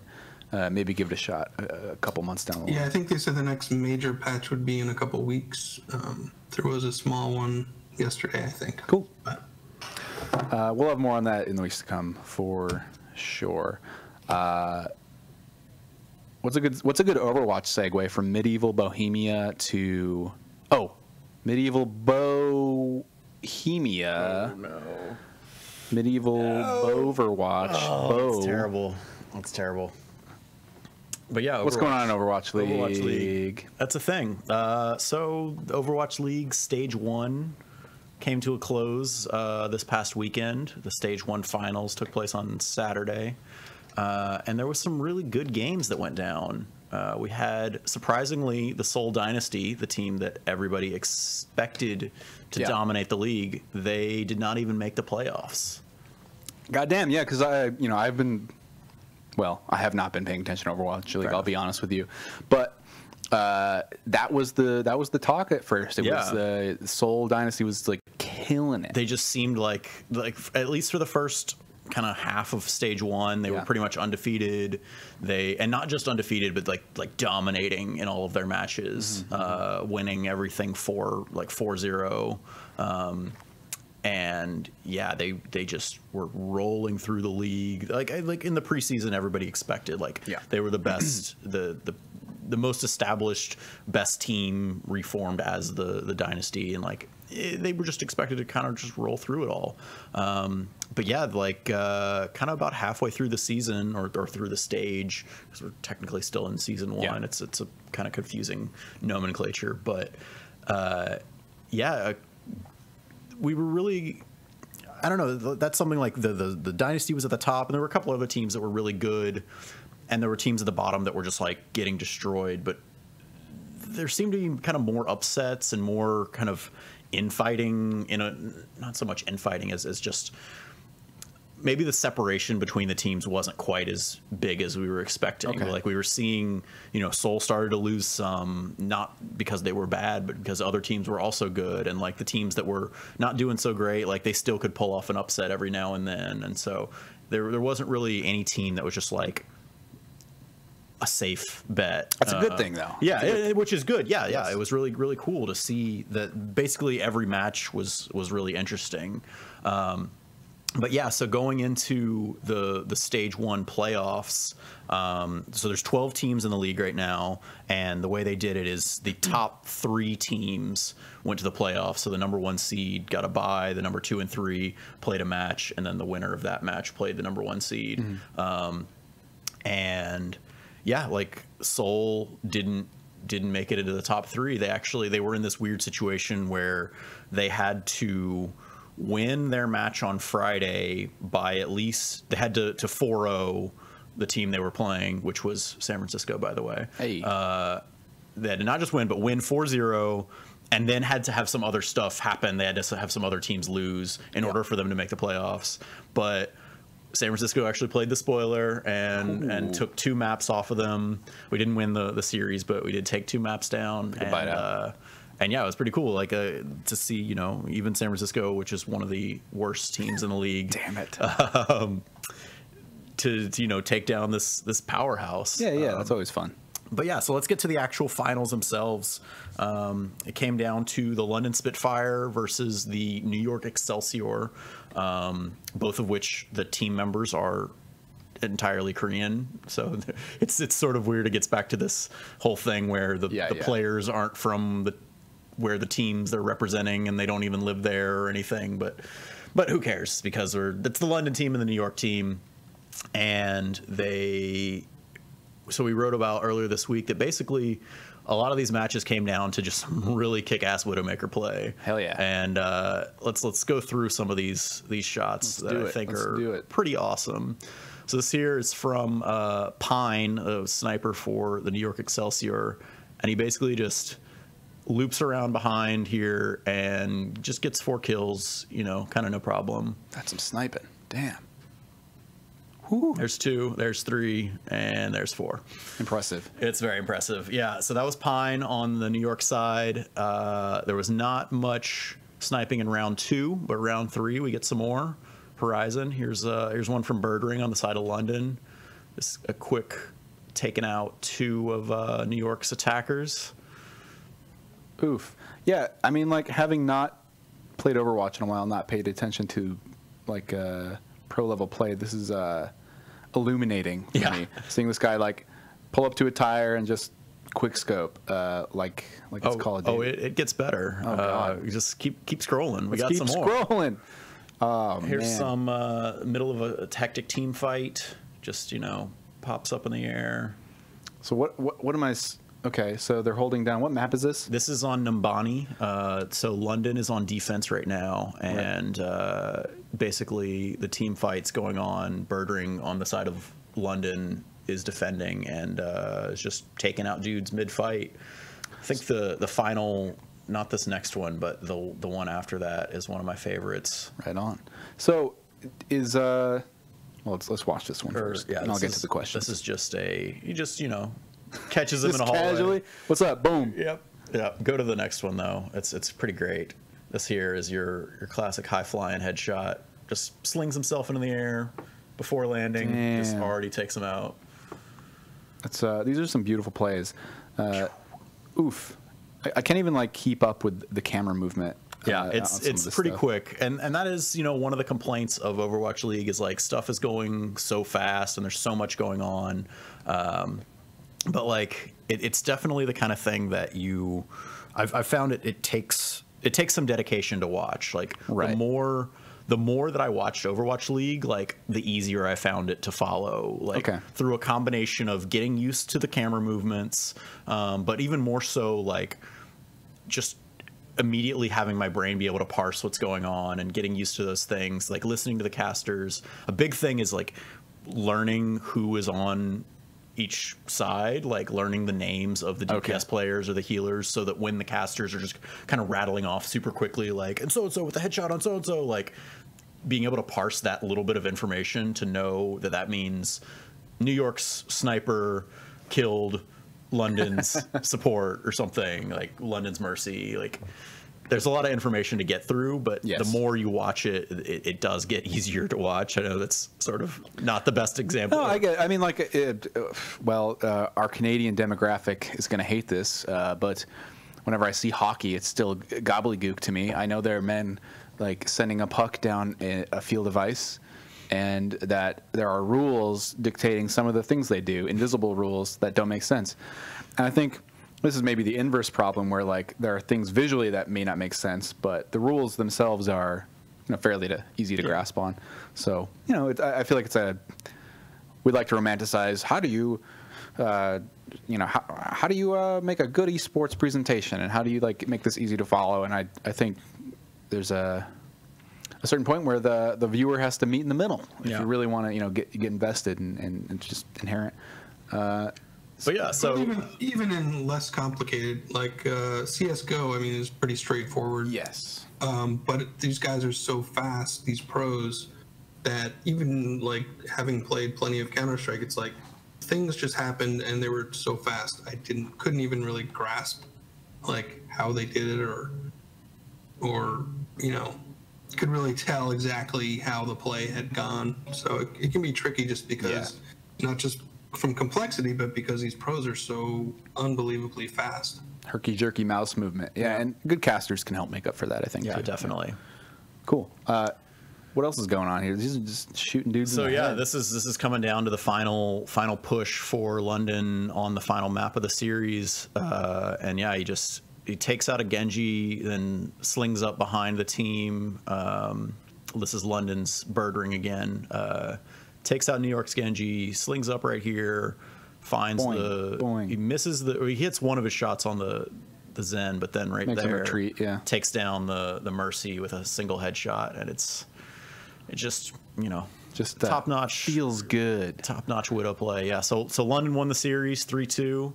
maybe give it a shot a couple months down the line. Yeah, I think they said the next major patch would be in a couple weeks. There was a small one yesterday, I think. Cool. But We'll have more on that in the weeks to come for sure. What's a good Overwatch segue from medieval Bohemia to medieval Bohemia? Oh no. Medieval Overwatch. That's terrible. That's terrible. But yeah, what's going on in Overwatch League? Overwatch League. That's a thing. So the Overwatch League Stage One came to a close this past weekend. The Stage One finals took place on Saturday, and there was some really good games that went down. We had, surprisingly, the Seoul Dynasty, the team that everybody expected to dominate the league. They did not even make the playoffs. Goddamn, yeah, because I have not been paying attention to Overwatch League. I'll be honest with you, but that was the talk at first. It was the Seoul Dynasty was like killing it. They just seemed like at least for the first kind of half of Stage One, they were pretty much undefeated. And not just undefeated, but like dominating in all of their matches, winning everything 4-0. And yeah, they just were rolling through the league. Like in the preseason, everybody expected they were the best, the most established, best team, reformed as the dynasty, and they were just expected to kind of just roll through it all. But yeah, kind of about halfway through the season or through the stage, because we're technically still in season one. Yeah. It's a kind of confusing nomenclature, but we were really, I don't know, that's something like the dynasty was at the top, and there were a couple other teams that were really good. and there were teams at the bottom that were just like getting destroyed, but there seemed to be kind of more upsets and more kind of infighting, not so much infighting as just maybe the separation between the teams wasn't quite as big as we were expecting. Okay. Like we were seeing, Seoul started to lose some, not because they were bad, but because other teams were also good. And like the teams that were not doing so great, like they still could pull off an upset every now and then. And so there wasn't really any team that was just like a safe bet. That's a good thing, though. Yeah, which is good. Yeah, yeah. It was really, really cool to see that basically every match was really interesting. But yeah, so going into the Stage 1 playoffs, so there's 12 teams in the league right now, and the way they did it is the top 3 teams went to the playoffs. So the number 1 seed got a bye, the number 2 and 3 played a match, and then the winner of that match played the number 1 seed. And yeah, like Seoul didn't make it into the top 3. They were in this weird situation where they had to win their match on Friday by at least, they had to 4-0 the team they were playing, which was San Francisco, by the way. Hey. They had to not just win, but win 4-0, and then had to have some other stuff happen. They had to have some other teams lose in order for them to make the playoffs. But San Francisco actually played the spoiler and took 2 maps off of them. We didn't win the series, but we did take 2 maps down. And yeah, it was pretty cool, like to see, even San Francisco, which is one of the worst teams in the league. Damn it. To take down this powerhouse. Yeah, that's always fun. But yeah, so let's get to the actual finals themselves. It came down to the London Spitfire versus the New York Excelsior, both of which the team members are entirely Korean. So it's sort of weird. It gets back to this whole thing where the players aren't from where the teams they're representing, and they don't even live there or anything. But who cares? Because it's the London team and the New York team, and so we wrote about earlier this week that basically a lot of these matches came down to just some really kick-ass Widowmaker play. Hell yeah! And let's go through some of these shots that I think are pretty awesome. So this here is from Pine, a sniper for the New York Excelsior, and he basically just loops around behind here and just gets 4 kills, kind of no problem. That's some sniping. Damn. Whew. There's 2, there's 3, and there's 4. Impressive. It's very impressive. Yeah, so that was Pine on the New York side. There was not much sniping in round 2, but round 3 we get some more. Horizon. Here's one from Birdring on the side of London. Just a quick taking out 2 of New York's attackers. Oof. Yeah, I mean, like, having not played Overwatch in a while, not paid attention to, like, pro level play, this is illuminating for me. Seeing this guy, like, pull up to a tire and just quick scope, like it's Call of Duty. Oh, it gets better. Oh, God. You just keep scrolling. We got keep some more. Scrolling. Oh, Here's man. some middle of a tactic team fight. Just, pops up in the air. So what am I... Okay, so they're holding down. What map is this? This is on Numbani. So London is on defense right now, and basically the team fight's going on. Birdring on the side of London is defending and is just taking out dudes mid-fight. I think the final, not this next one, but the one after that is one of my favorites. Right on. So is well, let's watch this one first, and I'll get to the question. This is just catches him in a hallway. Casually. What's up? Boom. Yep. Go to the next one though. It's pretty great. This here is your classic high flying headshot. Just slings himself into the air before landing. Damn. Just already takes him out. That's these are some beautiful plays. Oof. I can't even like keep up with the camera movement. Yeah, it's pretty quick, and that is one of the complaints of Overwatch League is like stuff is going so fast and there's so much going on. But like it's definitely the kind of thing that I've found it takes some dedication to watch. Like right. the more that I watched Overwatch League, like the easier I found it to follow. Like through a combination of getting used to the camera movements, but even more so like just immediately having my brain be able to parse what's going on and getting used to those things, like listening to the casters. A big thing is like learning who is on each side, like learning the names of the DPS players or the healers, so that when the casters are just kind of rattling off super quickly, like, and so with the headshot on so-and-so, like being able to parse that little bit of information to know that that means New York's sniper killed London's support or something, like London's Mercy. Like, there's a lot of information to get through, but the more you watch it, it does get easier to watch. I know that's sort of not the best example. No, I mean, like, our Canadian demographic is going to hate this, but whenever I see hockey, it's still gobbledygook to me. I know there are men like sending a puck down a field of ice, and that there are rules dictating some of the things they do, invisible rules that don't make sense. And I think this is maybe the inverse problem, where like there are things visually that may not make sense, but the rules themselves are, you know, fairly easy to grasp on. So, you know, I feel like we'd like to romanticize how do you, you know, how do you make a good esports presentation, and how do you like make this easy to follow? And I think there's a certain point where the viewer has to meet in the middle if you really want to, you know, get invested and it's just inherent. But yeah, so even in less complicated, like CS:GO, I mean, is pretty straightforward. Yes. But these guys are so fast, these pros, that even like having played plenty of Counter-Strike, it's like things just happened and they were so fast I couldn't even really grasp like how they did it, or you know, could really tell exactly how the play had gone. So it can be tricky just because, not just from complexity, but because these pros are so unbelievably fast. Herky-jerky mouse movement. Yeah, and good casters can help make up for that, I think. Yeah, too. definitely. Cool. What else is going on here? These are just shooting dudes in the head. this is coming down to the final push for London on the final map of the series. And yeah, he takes out a Genji, then slings up behind the team. This is London's bird ring again. Takes out New York's Genji, slings up right here, finds boing. He hits one of his shots on the Zen, but then Makes him retreat, takes down the Mercy with a single headshot, and it just, you know, just top notch, feels good. Top notch Widow play. Yeah. So London won the series 3-2.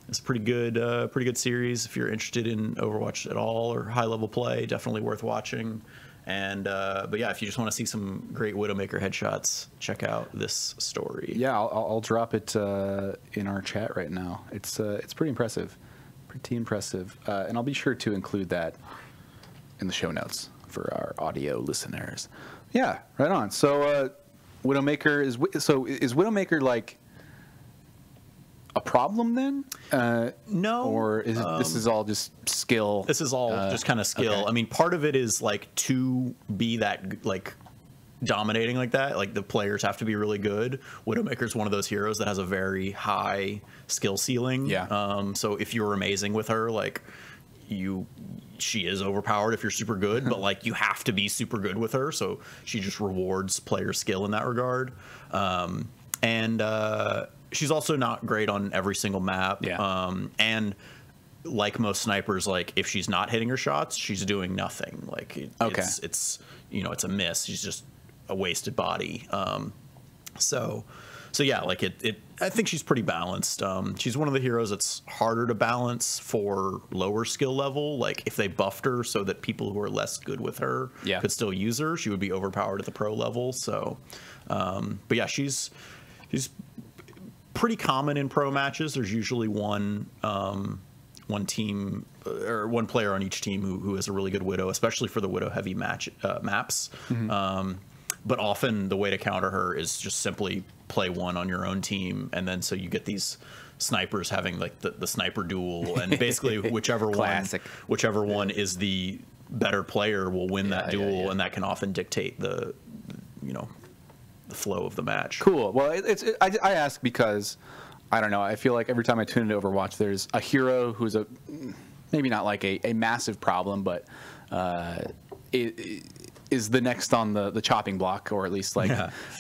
It's a pretty good series. If you're interested in Overwatch at all or high level play, definitely worth watching. And but yeah, if you just want to see some great Widowmaker headshots, check out this story. Yeah, I'll drop it in our chat right now. It's pretty impressive, and I'll be sure to include that in the show notes for our audio listeners. Yeah, right on. So Widowmaker is Widowmaker like a problem then? No. Or is this is all just skill? This is all just kind of skill. Okay. I mean, part of it is like to be that like dominating like that, like the players have to be really good. Widowmaker's one of those heroes that has a very high skill ceiling. Yeah. So if you're amazing with her, like she is overpowered if you're super good, but like you have to be super good with her. So she just rewards player skill in that regard. She's also not great on every single map. Yeah. And like most snipers, like if she's not hitting her shots, she's doing nothing. Like it's you know, it's a miss. She's just a wasted body. So yeah, like I think she's pretty balanced. She's one of the heroes that's harder to balance for lower skill level. Like if they buffed her so that people who are less good with her could still use her, she would be overpowered at the pro level. So, but yeah, she's pretty common in pro matches. There's usually one team or one player on each team who has a really good Widow, especially for the Widow heavy maps. Mm-hmm. But often the way to counter her is just simply play one on your own team, and then so you get these snipers having like the sniper duel, and basically whichever one is the better player will win that duel, and that can often dictate the flow of the match. Cool. Well, I ask because I don't know. I feel like every time I tune into Overwatch, there's a hero who's maybe not like a massive problem, but is the next on the chopping block, or at least like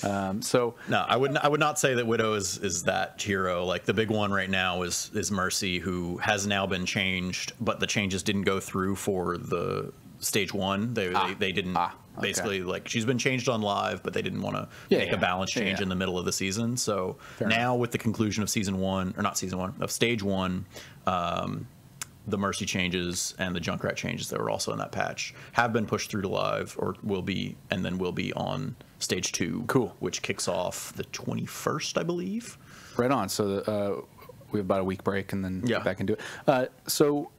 so. No, I would not say that Widow is that hero. Like the big one right now is Mercy, who has now been changed, but the changes didn't go through for the Stage One. They didn't basically like she's been changed on live, but they didn't want to make a balance change in the middle of the season. So now with the conclusion of season one, or not season one, of Stage One, the Mercy changes and the Junkrat changes that were also in that patch have been pushed through to live, or will be, and then will be on Stage 2. Cool. Which kicks off the 21st, I believe. Right on. So we have about a week break and then get back into it. So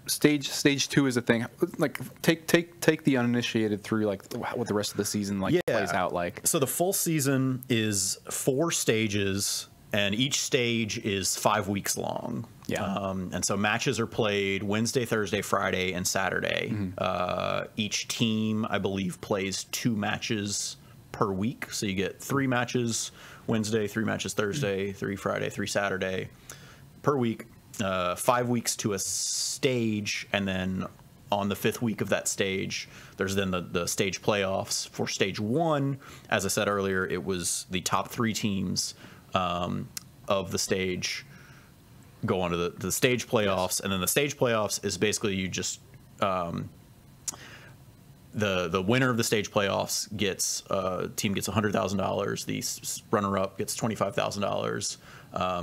stage 2 is a thing. Like take the uninitiated through like what the rest of the season plays out like. So the full season is 4 stages, and each stage is 5 weeks long. Yeah. And so matches are played Wednesday, Thursday, Friday, and Saturday. Each team, I believe, plays 2 matches per week. So you get 3 matches Wednesday, 3 matches Thursday, 3 Friday, 3 Saturday per week. 5 weeks to a stage, and then on the 5th week of that stage, there's then the stage playoffs. For Stage 1, as I said earlier, it was the top 3 teams of the stage go on to the stage playoffs, and then the stage playoffs is basically you just the winner of the stage playoffs gets team gets $100,000, the runner-up gets $25,000,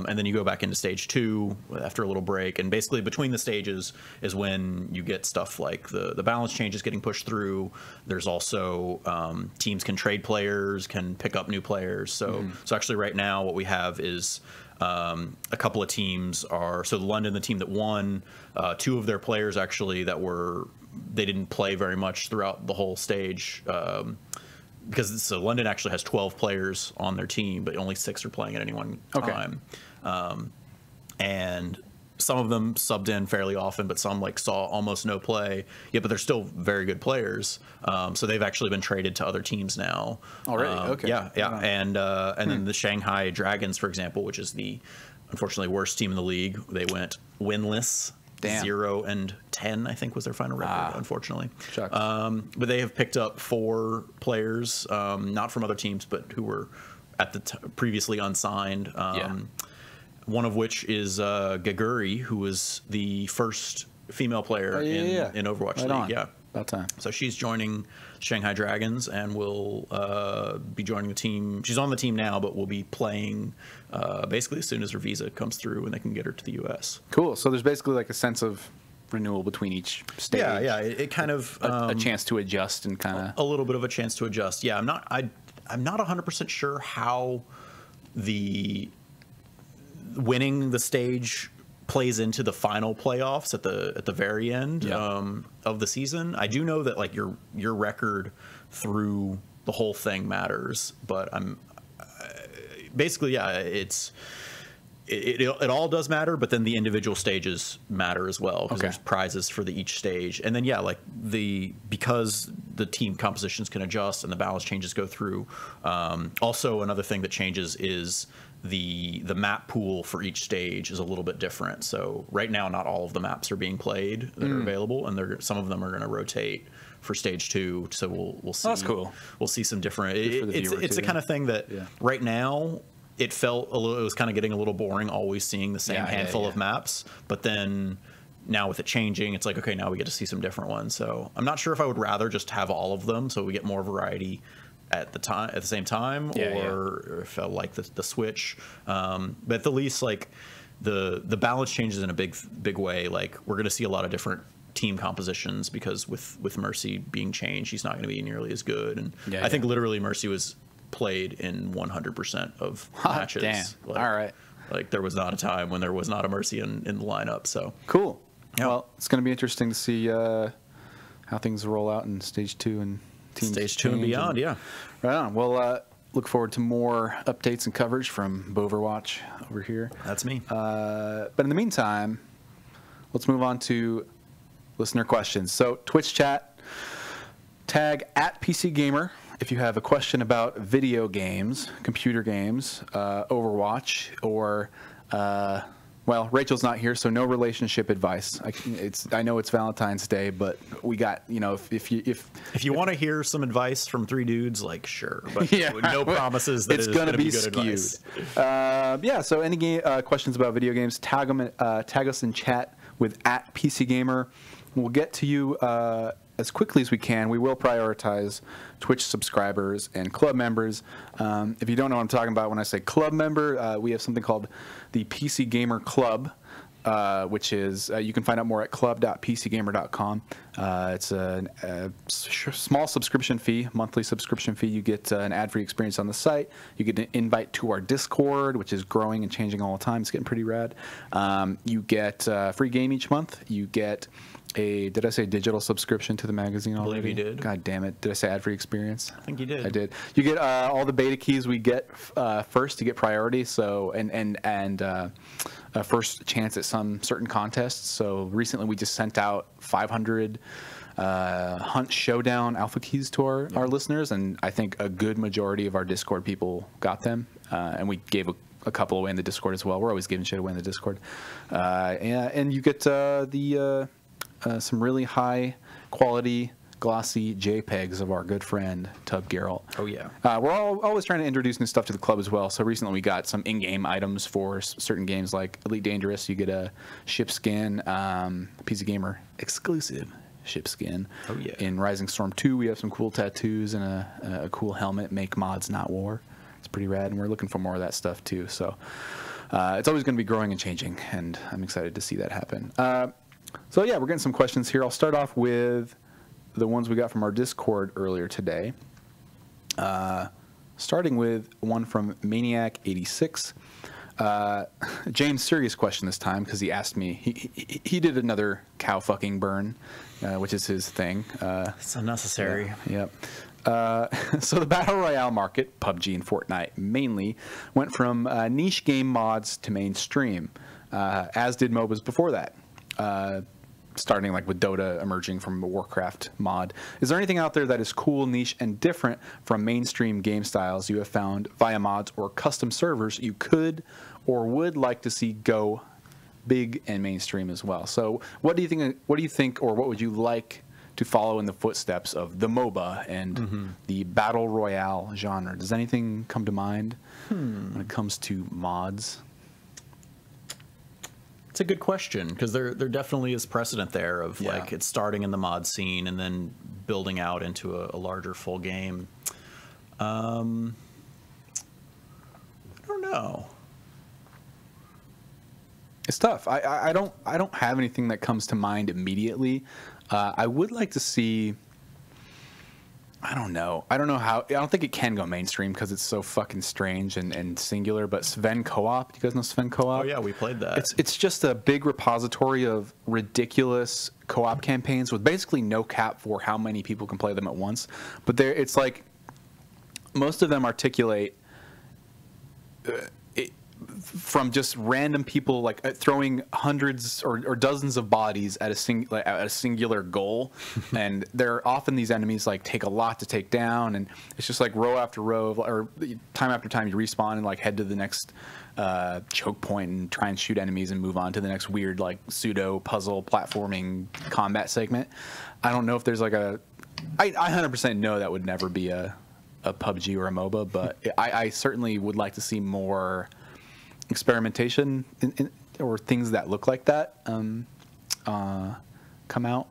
and then you go back into Stage 2 after a little break, and basically between the stages is when you get stuff like the balance changes getting pushed through. There's also teams can trade players, can pick up new players. So actually right now what we have is a couple of teams are, so London, the team that won, 2 of their players actually they didn't play very much throughout the whole stage, because so London actually has 12 players on their team, but only 6 are playing at any one time. And some of them subbed in fairly often, but some saw almost no play. Yeah, but they're still very good players. So they've actually been traded to other teams now. Already? Okay. Yeah. And then the Shanghai Dragons, for example, which is the unfortunately worst team in the league, they went winless. Damn. 0-10, I think, was their final record, unfortunately. Shucks. But they have picked up 4 players, not from other teams, but who were at the previously unsigned. One of which is Gaguri, who was the first female player in Overwatch League. Yeah, about time. So she's joining Shanghai Dragons and will be joining the team. She's on the team now, but will be playing basically as soon as her visa comes through and they can get her to the U.S. Cool. So there's basically like a sense of renewal between each stage. Yeah. It kind of a chance to adjust and kind of a little bit of a chance to adjust. Yeah, I'm not 100% sure how the winning the stage plays into the final playoffs at the very end of the season. I do know that your record through the whole thing matters, but I'm basically it all does matter, but then the individual stages matter as well, because there's prizes for each stage. And then because the team compositions can adjust and the balance changes go through. Also another thing that changes is the map pool for each stage is a little bit different. So right now, not all of the maps are being played that are available, and some of them are going to rotate for Stage 2. So we'll see. Oh, that's cool. We'll see some different. It's the kind of thing that right now it was kind of getting a little boring, always seeing the same handful of maps. But then now with it changing, it's like, okay, now we get to see some different ones. So I'm not sure if I would rather just have all of them so we get more variety at the same time, or if I like the switch. But at the least, the balance changes in a big way. We're going to see a lot of different team compositions, because with Mercy being changed, she's not going to be nearly as good. And I think literally Mercy was played in 100% of matches. Damn. All right. There was not a time when there was not a Mercy in the lineup. So cool. Yeah. Well, it's going to be interesting to see how things roll out in Stage 2 and Stage 2 and beyond. Right on. Well, look forward to more updates and coverage from Overwatch over here. That's me. But in the meantime, let's move on to listener questions. So Twitch chat, tag @PCGamer if you have a question about video games, computer games, Overwatch, or well, Rachel's not here, so no relationship advice. I know it's Valentine's Day, but we got, if you want to hear some advice from 3 dudes, sure, but no promises that it's going to be good skewed. Advice. So any questions about video games, tag us in chat with @PCGamer. We'll get to you as quickly as we can. We will prioritize Twitch subscribers and club members. If you don't know what I'm talking about when I say club member, we have something called the PC Gamer Club, which is you can find out more at club.pcgamer.com. It's a small subscription fee, monthly subscription fee. You get an ad-free experience on the site. You get an invite to our Discord, which is growing and changing all the time. It's getting pretty rad. You get a free game each month. You get did I say digital subscription to the magazine already? I believe you did. God damn it. Did I say ad-free experience? I think you did. I did. You get all the beta keys we get first to get priority, so and first chance at some certain contests. So recently we just sent out 500 Hunt Showdown alpha keys to our listeners, and I think a good majority of our Discord people got them, and we gave a couple away in the Discord as well. We're always giving shit away in the Discord. And you get some really high quality glossy JPEGs of our good friend Tub Geralt. Oh yeah. We're always trying to introduce new stuff to the club as well. So recently we got some in-game items for certain games like Elite Dangerous. You get a ship skin, PC Gamer exclusive ship skin. Oh yeah. In Rising Storm 2 we have some cool tattoos and a cool helmet. Make mods, not war. It's pretty rad, and we're looking for more of that stuff too. So it's always going to be growing and changing, and I'm excited to see that happen. So yeah, we're getting some questions here. I'll start off with the ones we got from our Discord earlier today. Starting with one from Maniac86. James' serious question this time, because he asked me. He did another cow fucking burn, which is his thing. It's unnecessary. Yep. So the Battle Royale market, PUBG and Fortnite mainly, went from niche game mods to mainstream, as did MOBAs before that. Starting like with Dota emerging from a Warcraft mod. Is there anything out there that is cool, niche, and different from mainstream game styles you have found via mods or custom servers you could or would like to see go big and mainstream as well? So what do you think, or what would you like to follow in the footsteps of the MOBA and the Battle Royale genre? Does anything come to mind when it comes to mods? It's a good question, because there definitely is precedent there of like it's starting in the mod scene and then building out into a larger full game. I don't know. It's tough. I don't have anything that comes to mind immediately. I would like to see. I don't know how. I don't think it can go mainstream because it's so fucking strange and singular. But Sven Co-op, do you guys know Sven Co-op? Oh yeah, we played that. It's just a big repository of ridiculous co-op campaigns with basically no cap for how many people can play them at once. But it's like most of them articulate from just random people like throwing hundreds or dozens of bodies at a singular goal, and they're often these enemies like take a lot to take down, and it's just like row after row or time after time you respawn and like head to the next choke point and try and shoot enemies and move on to the next weird like pseudo puzzle platforming combat segment. I don't know if there's like I 100% know that would never be a PUBG or a MOBA, but I certainly would like to see more experimentation or things that look like that come out,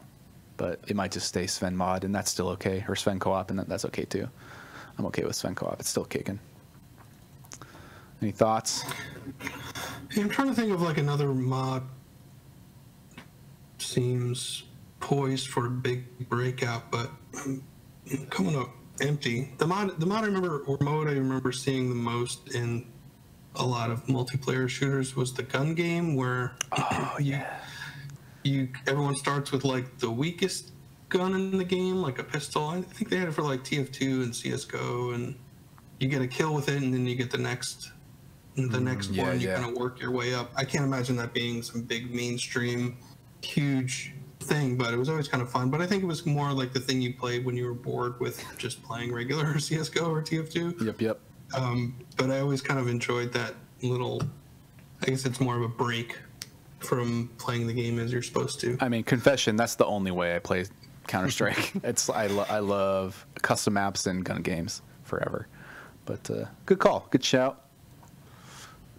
but it might just stay Sven mod, and that's still okay, or Sven Co-op, and that's okay too. I'm okay with Sven Co-op. It's still kicking. Any thoughts? I'm trying to think of like another mod seems poised for a big breakout, but coming up empty. The mod I remember, or mode I remember seeing the most in a lot of multiplayer shooters was the gun game, where everyone starts with like the weakest gun in the game, like a pistol. I think they had it for like TF2 and CS:GO, and you get a kill with it, and then you get the next one. You kind of work your way up. I can't imagine that being some big mainstream, huge thing, but it was always kind of fun. But I think it was more like the thing you played when you were bored with just playing regular CS:GO or TF2. Yep. But I always kind of enjoyed that little, I guess it's more of a break from playing the game as you're supposed to. I mean, confession, that's the only way I play Counter-Strike. I love custom maps and gun games forever. But good call. Good shout.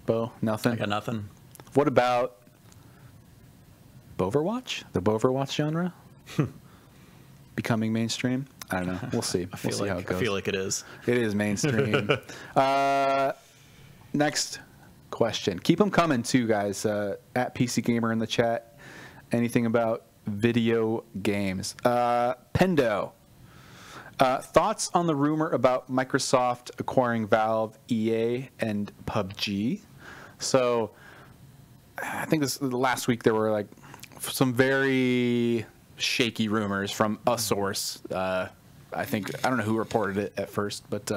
Bo, nothing? I got nothing. What about Overwatch? The Overwatch genre? becoming mainstream. I don't know. We'll see. We'll see how it goes. I feel like it is. It is mainstream. Next question. Keep them coming too, guys. At PC Gamer in the chat. Anything about video games? Pendo. Thoughts on the rumor about Microsoft acquiring Valve, EA, and PUBG? So, I think last week there were like some very shaky rumors from a source. I don't know who reported it at first, but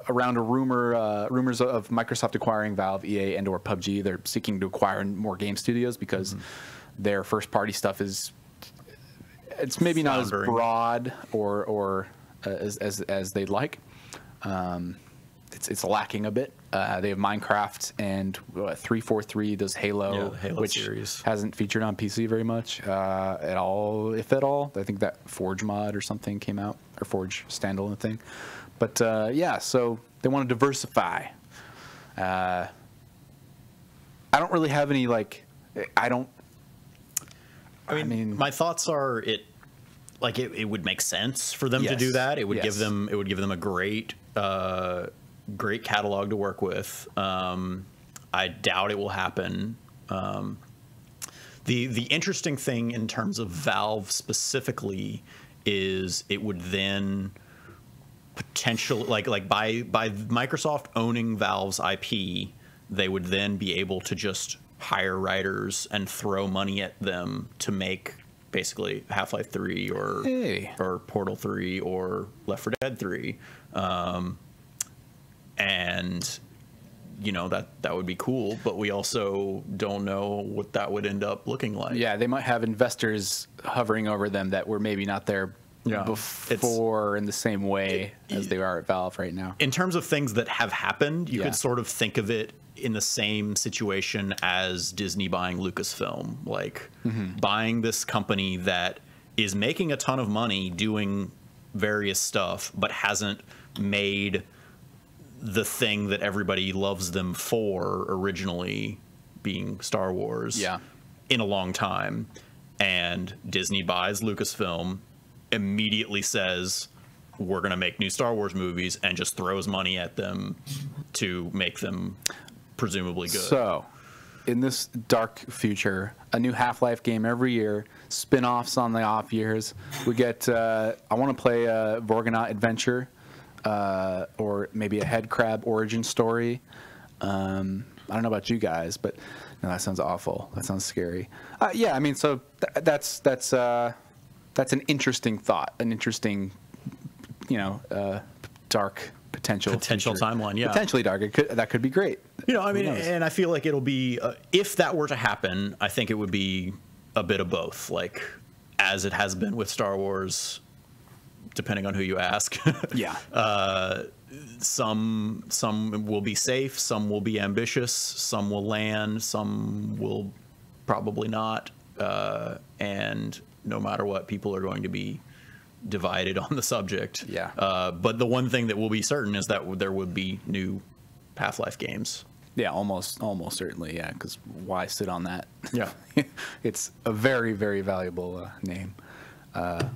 around rumors of Microsoft acquiring Valve, EA, and/or PUBG. They're seeking to acquire more game studios because their first-party stuff is maybe not as broad or as they'd like. It's lacking a bit. They have Minecraft and 343 does Halo, Halo which series. Hasn't featured on PC very much at all, if at all. I think that Forge mod or something came out, or Forge standalone thing. But so they want to diversify. I don't really have any I mean, my thoughts are it would make sense for them to do that. It would give them a great catalog to work with. I doubt it will happen. The interesting thing in terms of Valve specifically is it would then potentially by Microsoft owning Valve's IP, they would then be able to just hire writers and throw money at them to make basically Half-Life 3 or Portal 3 or Left 4 Dead 3. And that would be cool, but we also don't know what that would end up looking like. Yeah, they might have investors hovering over them that were maybe not there before in the same way as they are at Valve right now. In terms of things that have happened, you could sort of think of it in the same situation as Disney buying Lucasfilm, buying this company that is making a ton of money doing various stuff, but hasn't made the thing that everybody loves them for originally, being Star Wars, in a long time. And Disney buys Lucasfilm, immediately says, we're going to make new Star Wars movies, and just throws money at them to make them presumably good. So, in this dark future, a new Half-Life game every year, spin-offs on the off years. We get, I want to play a Vorgonaut Adventure, or maybe a Headcrab origin story. I don't know about you guys, but no, that sounds awful. That sounds scary. I mean, so that's an interesting thought, an interesting, dark potential timeline. Yeah, potentially dark. That could be great. I mean, and I feel like it'll be if that were to happen, I think it would be a bit of both, as it has been with Star Wars, depending on who you ask. Some will be safe, some will be ambitious, some will land, some will probably not, and no matter what, people are going to be divided on the subject. But the one thing that will be certain is that there would be new Half-Life games. Yeah, almost certainly. Yeah, because why sit on that? Yeah, it's a very, very valuable name. I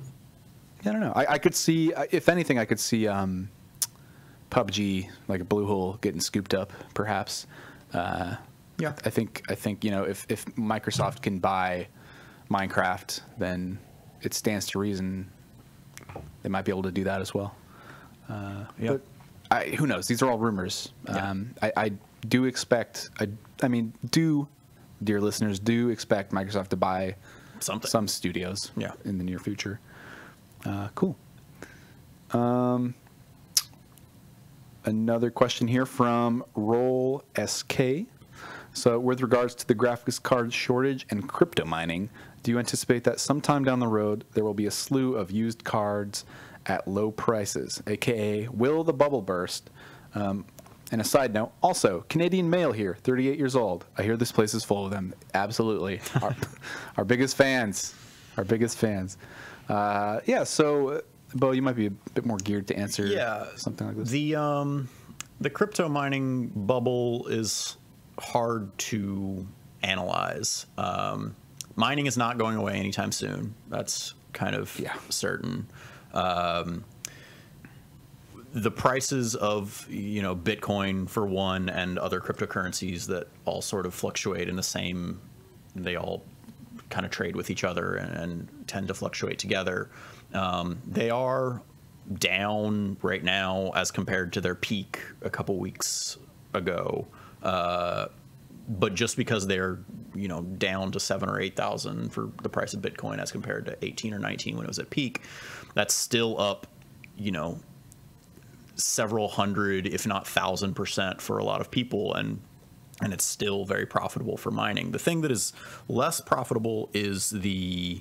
don't know. I could see, if anything, I could see PUBG, like a Blue Hole, getting scooped up, perhaps. I think if Microsoft can buy Minecraft, then it stands to reason they might be able to do that as well. But who knows? These are all rumors. I do expect, dear listeners, do expect Microsoft to buy some studios in the near future. Cool. Another question here from Roll SK. So, with regards to the graphics card shortage and crypto mining, do you anticipate that sometime down the road there will be a slew of used cards at low prices, aka will the bubble burst? And a side note, also, Canadian Mail here, 38 years old. I hear this place is full of them. Absolutely. Our biggest fans. Our biggest fans. So, Bo, you might be a bit more geared to answer something like this. The crypto mining bubble is hard to analyze. Mining is not going away anytime soon. That's kind of certain. The prices of, you know, Bitcoin for one and other cryptocurrencies that all sort of fluctuate in the same, they all kind of trade with each other and tend to fluctuate together. They are down right now as compared to their peak a couple weeks ago. But just because they're, you know, down to 7,000 or 8,000 for the price of Bitcoin as compared to 18 or 19 when it was at peak, that's still up, you know, several hundred, if not 1,000% for a lot of people, and it's still very profitable for mining. The thing that is less profitable is the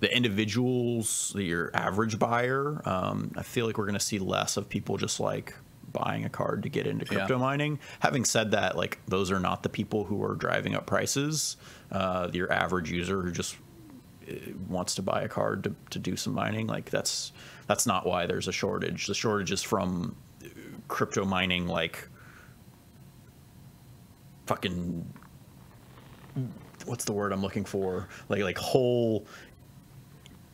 individuals, your average buyer. I feel like we're going to see less of people just like buying a card to get into crypto mining. Having said that, like, those are not the people who are driving up prices. Your average user who just wants to buy a card to do some mining, like that's not why there's a shortage. The shortage is from crypto mining, like fucking, what's the word I'm looking for? Like whole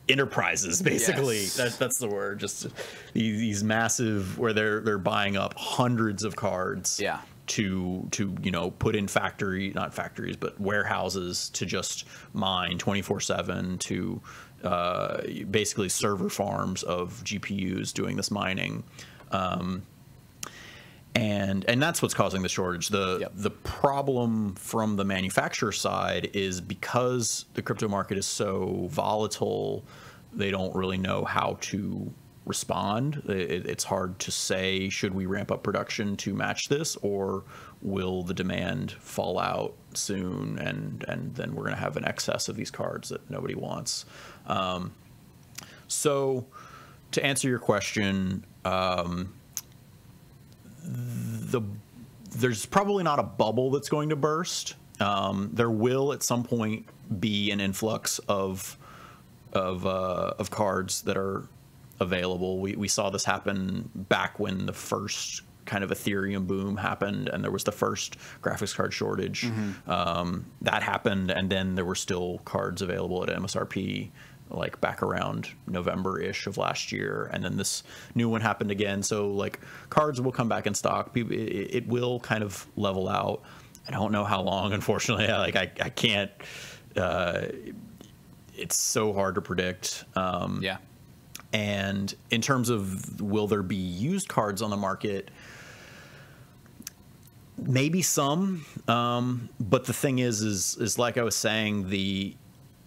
enterprises, basically. Yes. That's the word. Just these massive, where they're buying up hundreds of cards. Yeah. To you know, put in not factories, but warehouses to just mine 24/7, to basically server farms of GPUs doing this mining, and that's what's causing the shortage. The problem from the manufacturer side is because the crypto market is so volatile, they don't really know how to respond. It's hard to say, should we ramp up production to match this, or will the demand fall out soon, and then we're going to have an excess of these cards that nobody wants. So to answer your question, there's probably not a bubble that's going to burst. There will at some point be an influx of cards that are available. We saw this happen back when the first kind of Ethereum boom happened, and there was the first graphics card shortage. That happened, and then there were still cards available at MSRP like back around November-ish of last year, and then this new one happened again. So like, cards will come back in stock. It will kind of level out. I don't know how long, unfortunately. I can't. It's so hard to predict. And in terms of, will there be used cards on the market? Maybe some, but the thing is like I was saying,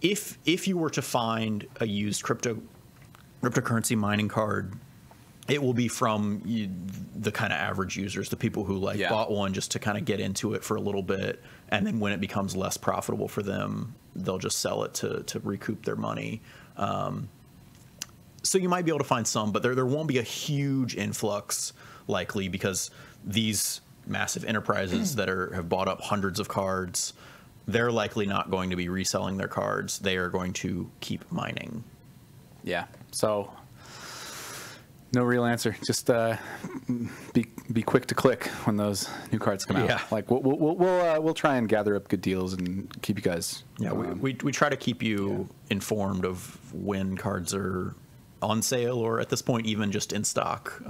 if you were to find a used cryptocurrency mining card, it will be from the kind of average users, the people who bought one just to kind of get into it for a little bit, and then when it becomes less profitable for them, they'll just sell it to recoup their money. So you might be able to find some, but there won't be a huge influx likely, because these massive enterprises that have bought up hundreds of cards, they're likely not going to be reselling their cards. They are going to keep mining. Yeah. So no real answer. Just be quick to click when those new cards come out. Yeah. Like we'll try and gather up good deals and keep you guys. Yeah. We try to keep you informed of when cards are on sale, or at this point even just in stock.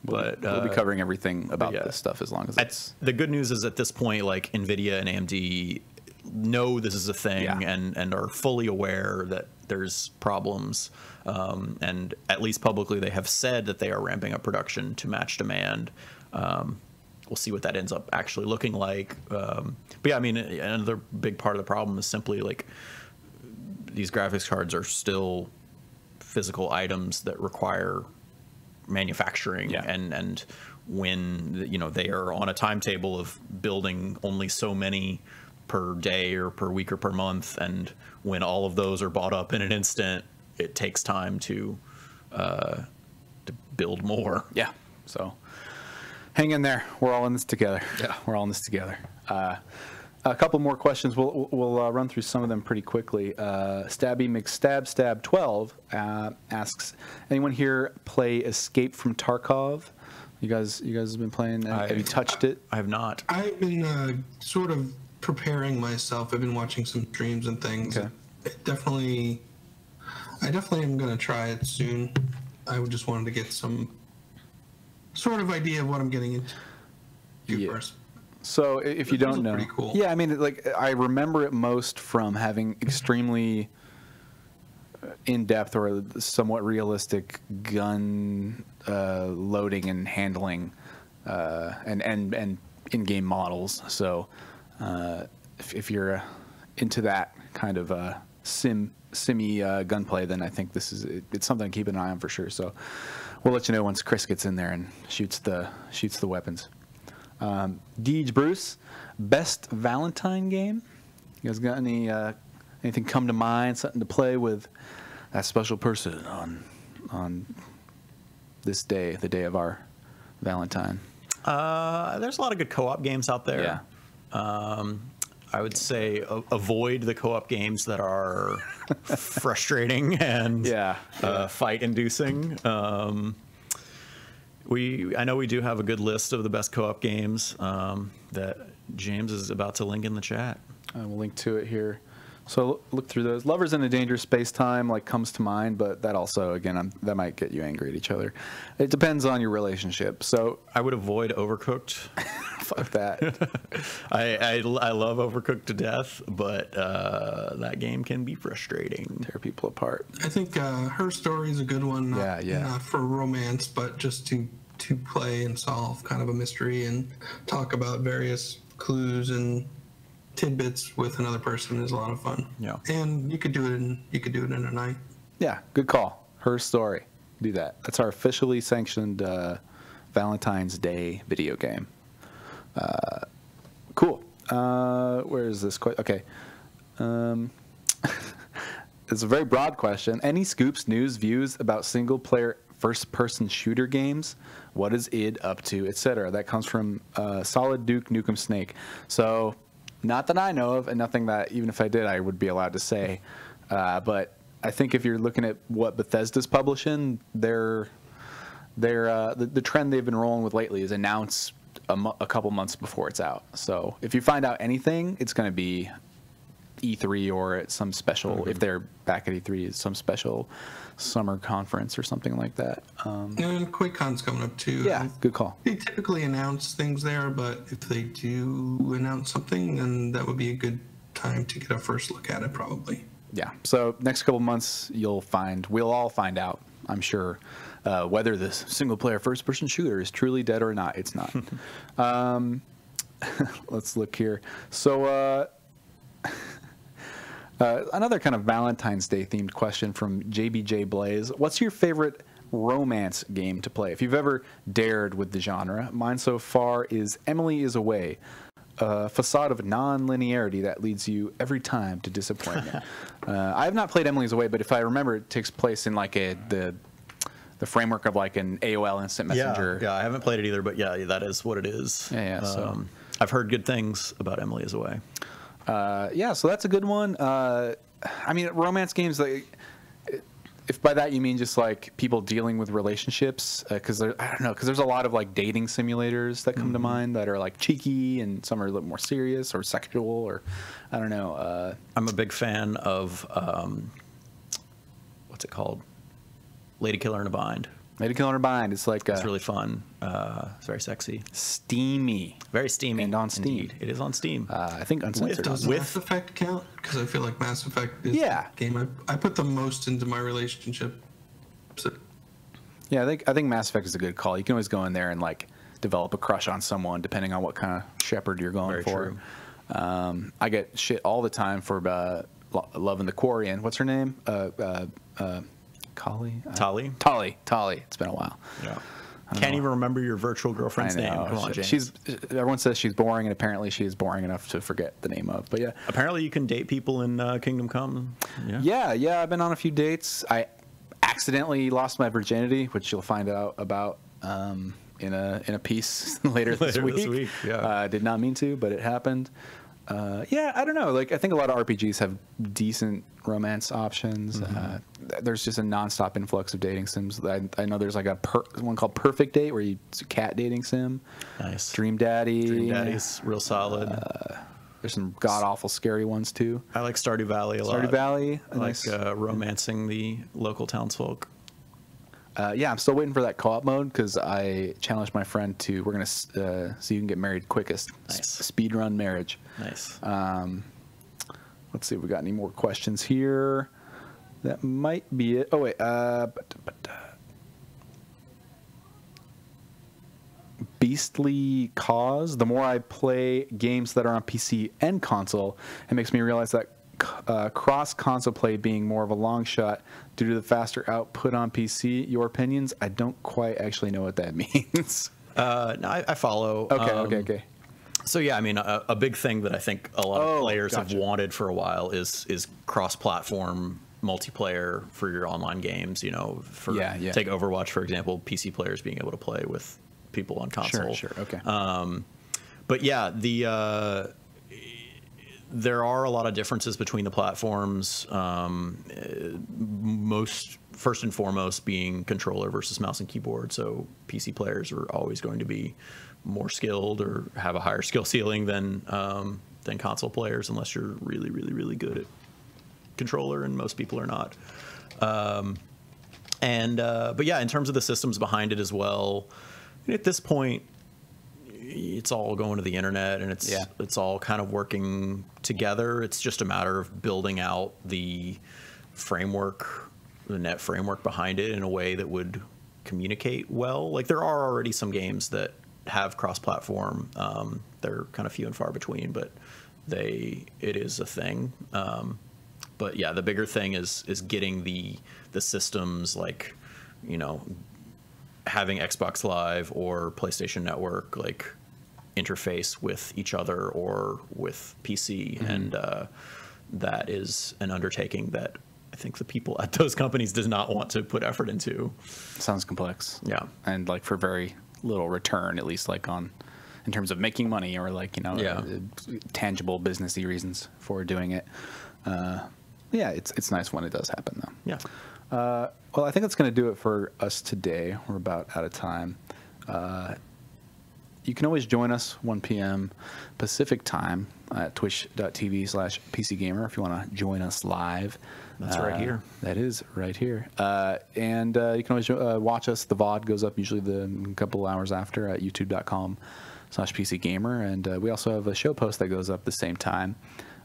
But we'll be covering everything about this stuff as long as it's. The good news is at this point, like Nvidia and AMD know this is a thing, and are fully aware that there's problems, and at least publicly they have said that they are ramping up production to match demand. We'll see what that ends up actually looking like. But yeah, I mean, another big part of the problem is simply like these graphics cards are still physical items that require manufacturing, and when they are on a timetable of building only so many per day or per week or per month, and when all of those are bought up in an instant, it takes time to build more. Yeah. So hang in there. We're all in this together. Yeah. We're all in this together. A couple more questions. We'll run through some of them pretty quickly. Stabby McStabStab12 asks, anyone here play Escape from Tarkov? You guys have been playing that? Have you touched it? I have not. I've been sort of preparing myself. I've been watching some streams and things. Okay. I definitely am going to try it soon. I just wanted to get some sort of idea of what I'm getting into first. So if you don't know, pretty cool. Yeah, I mean, like I remember it most from having extremely in-depth or somewhat realistic gun loading and handling and in-game models. So if you're into that kind of simmy gunplay, then I think it's something to keep an eye on for sure. So we'll let you know once Chris gets in there and shoots the weapons. Deej Bruce, best Valentine game? You guys got anything come to mind? Something to play with that special person on this day, the day of our Valentine? There's a lot of good co-op games out there. Yeah. I would say avoid the co-op games that are frustrating and fight-inducing. I know we do have a good list of the best co-op games that James is about to link in the chat. I will link to it here. So look through those. Lovers in a Dangerous Space-Time comes to mind, but that also, again, that might get you angry at each other. It depends on your relationship. So I would avoid Overcooked. Fuck that. I love Overcooked to death, but that game can be frustrating. Tear people apart. I think Her Story is a good one. Not for romance, but just to play and solve kind of a mystery and talk about various clues and tidbits with another person is a lot of fun. Yeah. And you could do it in a night. Yeah, good call. Her Story. Do that. That's our officially sanctioned Valentine's Day video game. Cool. Where is this? Okay. It's a very broad question. Any scoops, news, views about single-player first-person shooter games? What is id up to, etc.? That comes from Solid Duke Nukem Snake. So, not that I know of, and nothing that even if I did, I would be allowed to say. But I think if you're looking at what Bethesda's publishing, the trend they've been rolling with lately is announce a couple months before it's out. So if you find out anything, it's going to be E3 or at some special, if they're back at E3, some special summer conference or something like that. And QuakeCon's coming up too. Yeah, good call. They typically announce things there, but if they do announce something, then that would be a good time to get a first look at it, probably. Yeah. So next couple months, we'll all find out, I'm sure, whether this single-player first-person shooter is truly dead or not. It's not. Let's look here. So another kind of Valentine's Day themed question from JBJ Blaze. What's your favorite romance game to play? If you've ever dared with the genre, mine so far is Emily is Away. A facade of non-linearity that leads you every time to disappointment. I have not played Emily's Away, but if I remember, it takes place in like the framework of like an AOL Instant Messenger. Yeah, I haven't played it either, but yeah, that is what it is. Yeah. So I've heard good things about Emily is Away. Yeah, so that's a good one. I mean, romance games, like, if by that you mean just like people dealing with relationships, because there's a lot of like dating simulators that come to mind that are like cheeky, and some are a little more serious or sexual, or I don't know. I'm a big fan of what's it called? Lady Killer in a Bind. Lady Killer in a Bind. It's like it's really fun. It's very sexy, steamy, very steamy, and on Steam. Indeed. It is on Steam. I think uncensored. Does Mass Effect count? Because I feel like Mass Effect is the game I put the most into my relationship. So. Yeah, I think Mass Effect is a good call. You can always go in there and like develop a crush on someone depending on what kind of shepherd you're going for. True. I get shit all the time for loving the Quarian. What's her name? Tali. It's been a while. Yeah. Can't even remember your virtual girlfriend's name. Come on, James. Everyone says she's boring, and apparently she is boring enough to forget the name of. But yeah. Apparently you can date people in Kingdom Come. Yeah. I've been on a few dates. I accidentally lost my virginity, which you'll find out about in a piece later this week. Yeah. Did not mean to, but it happened. Yeah, I don't know. Like, I think a lot of RPGs have decent romance options. There's just a nonstop influx of dating sims. I know there's like one called Perfect Date, where it's a cat dating sim. Nice. Dream Daddy. Dream Daddy's real solid. There's some god awful scary ones too. I like Stardew Valley a lot. Stardew Valley, I like romancing the local townsfolk. Yeah, I'm still waiting for that co-op mode because I challenged my friend to. We're gonna see who can get married quickest. Nice. Speed run marriage. Nice. Let's see if we got any more questions here. That might be it. Oh wait. Beastly Cause. The more I play games that are on PC and console, it makes me realize that cross-console play being more of a long shot due to the faster output on PC. Your opinions? I don't quite actually know what that means. No, I follow. Okay. So yeah, I mean, a big thing that I think a lot of players gotcha. have wanted for a while is cross-platform multiplayer for your online games. You know, take Overwatch for example, PC players being able to play with people on console. Sure. Okay. But yeah, there are a lot of differences between the platforms. First and foremost being controller versus mouse and keyboard. So PC players are always going to be more skilled or have a higher skill ceiling than console players, unless you're really, really, really good at controller, and most people are not. But yeah, in terms of the systems behind it as well, at this point, it's all going to the internet, and it's all kind of working together. It's just a matter of building out the framework, the net framework behind it in a way that would communicate well. Like, there are already some games that have cross-platform. They're kind of few and far between, but it is a thing. But yeah, the bigger thing is getting the systems, like, you know, having Xbox Live or PlayStation Network like interface with each other or with PC, and that is an undertaking that I think the people at those companies does not want to put effort into. Sounds complex. Yeah, and like for very little return, at least like in terms of making money or like, you know, tangible businessy reasons for doing it. Yeah, it's nice when it does happen though. Yeah. Well, I think that's going to do it for us today. We're about out of time. You can always join us 1 p.m. Pacific time at twitch.tv/PCGamer if you want to join us live. That's right here. That is right here. And you can always watch us. The VOD goes up usually a couple hours after at youtube.com/PCGamer. And we also have a show post that goes up the same time.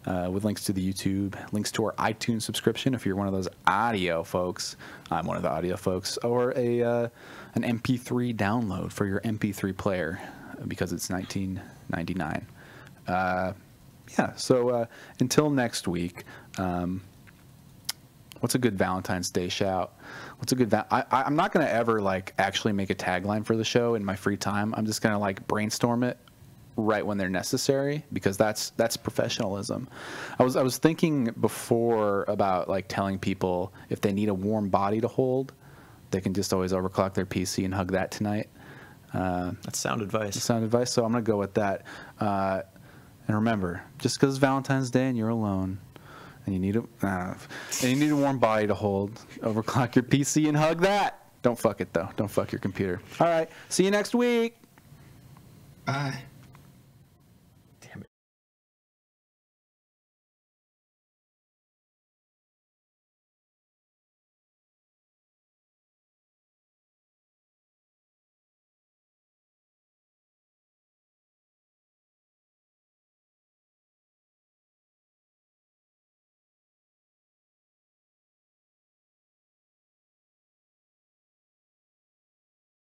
With links to the YouTube, links to our iTunes subscription if you're one of those audio folks. I'm one of the audio folks. Or an MP3 download for your MP3 player because it's $19.99. So until next week, what's a good Valentine's Day shout? What's a good I'm not going to ever like actually make a tagline for the show in my free time. I'm just going to like brainstorm it right when they're necessary, because that's professionalism. I was thinking before about like telling people if they need a warm body to hold, they can just always overclock their PC and hug that tonight. That's sound advice. Sound advice. So I'm gonna go with that. And remember, just because it's Valentine's Day and you're alone, and you need a warm body to hold, overclock your PC and hug that. Don't fuck it though. Don't fuck your computer. All right. See you next week. Bye.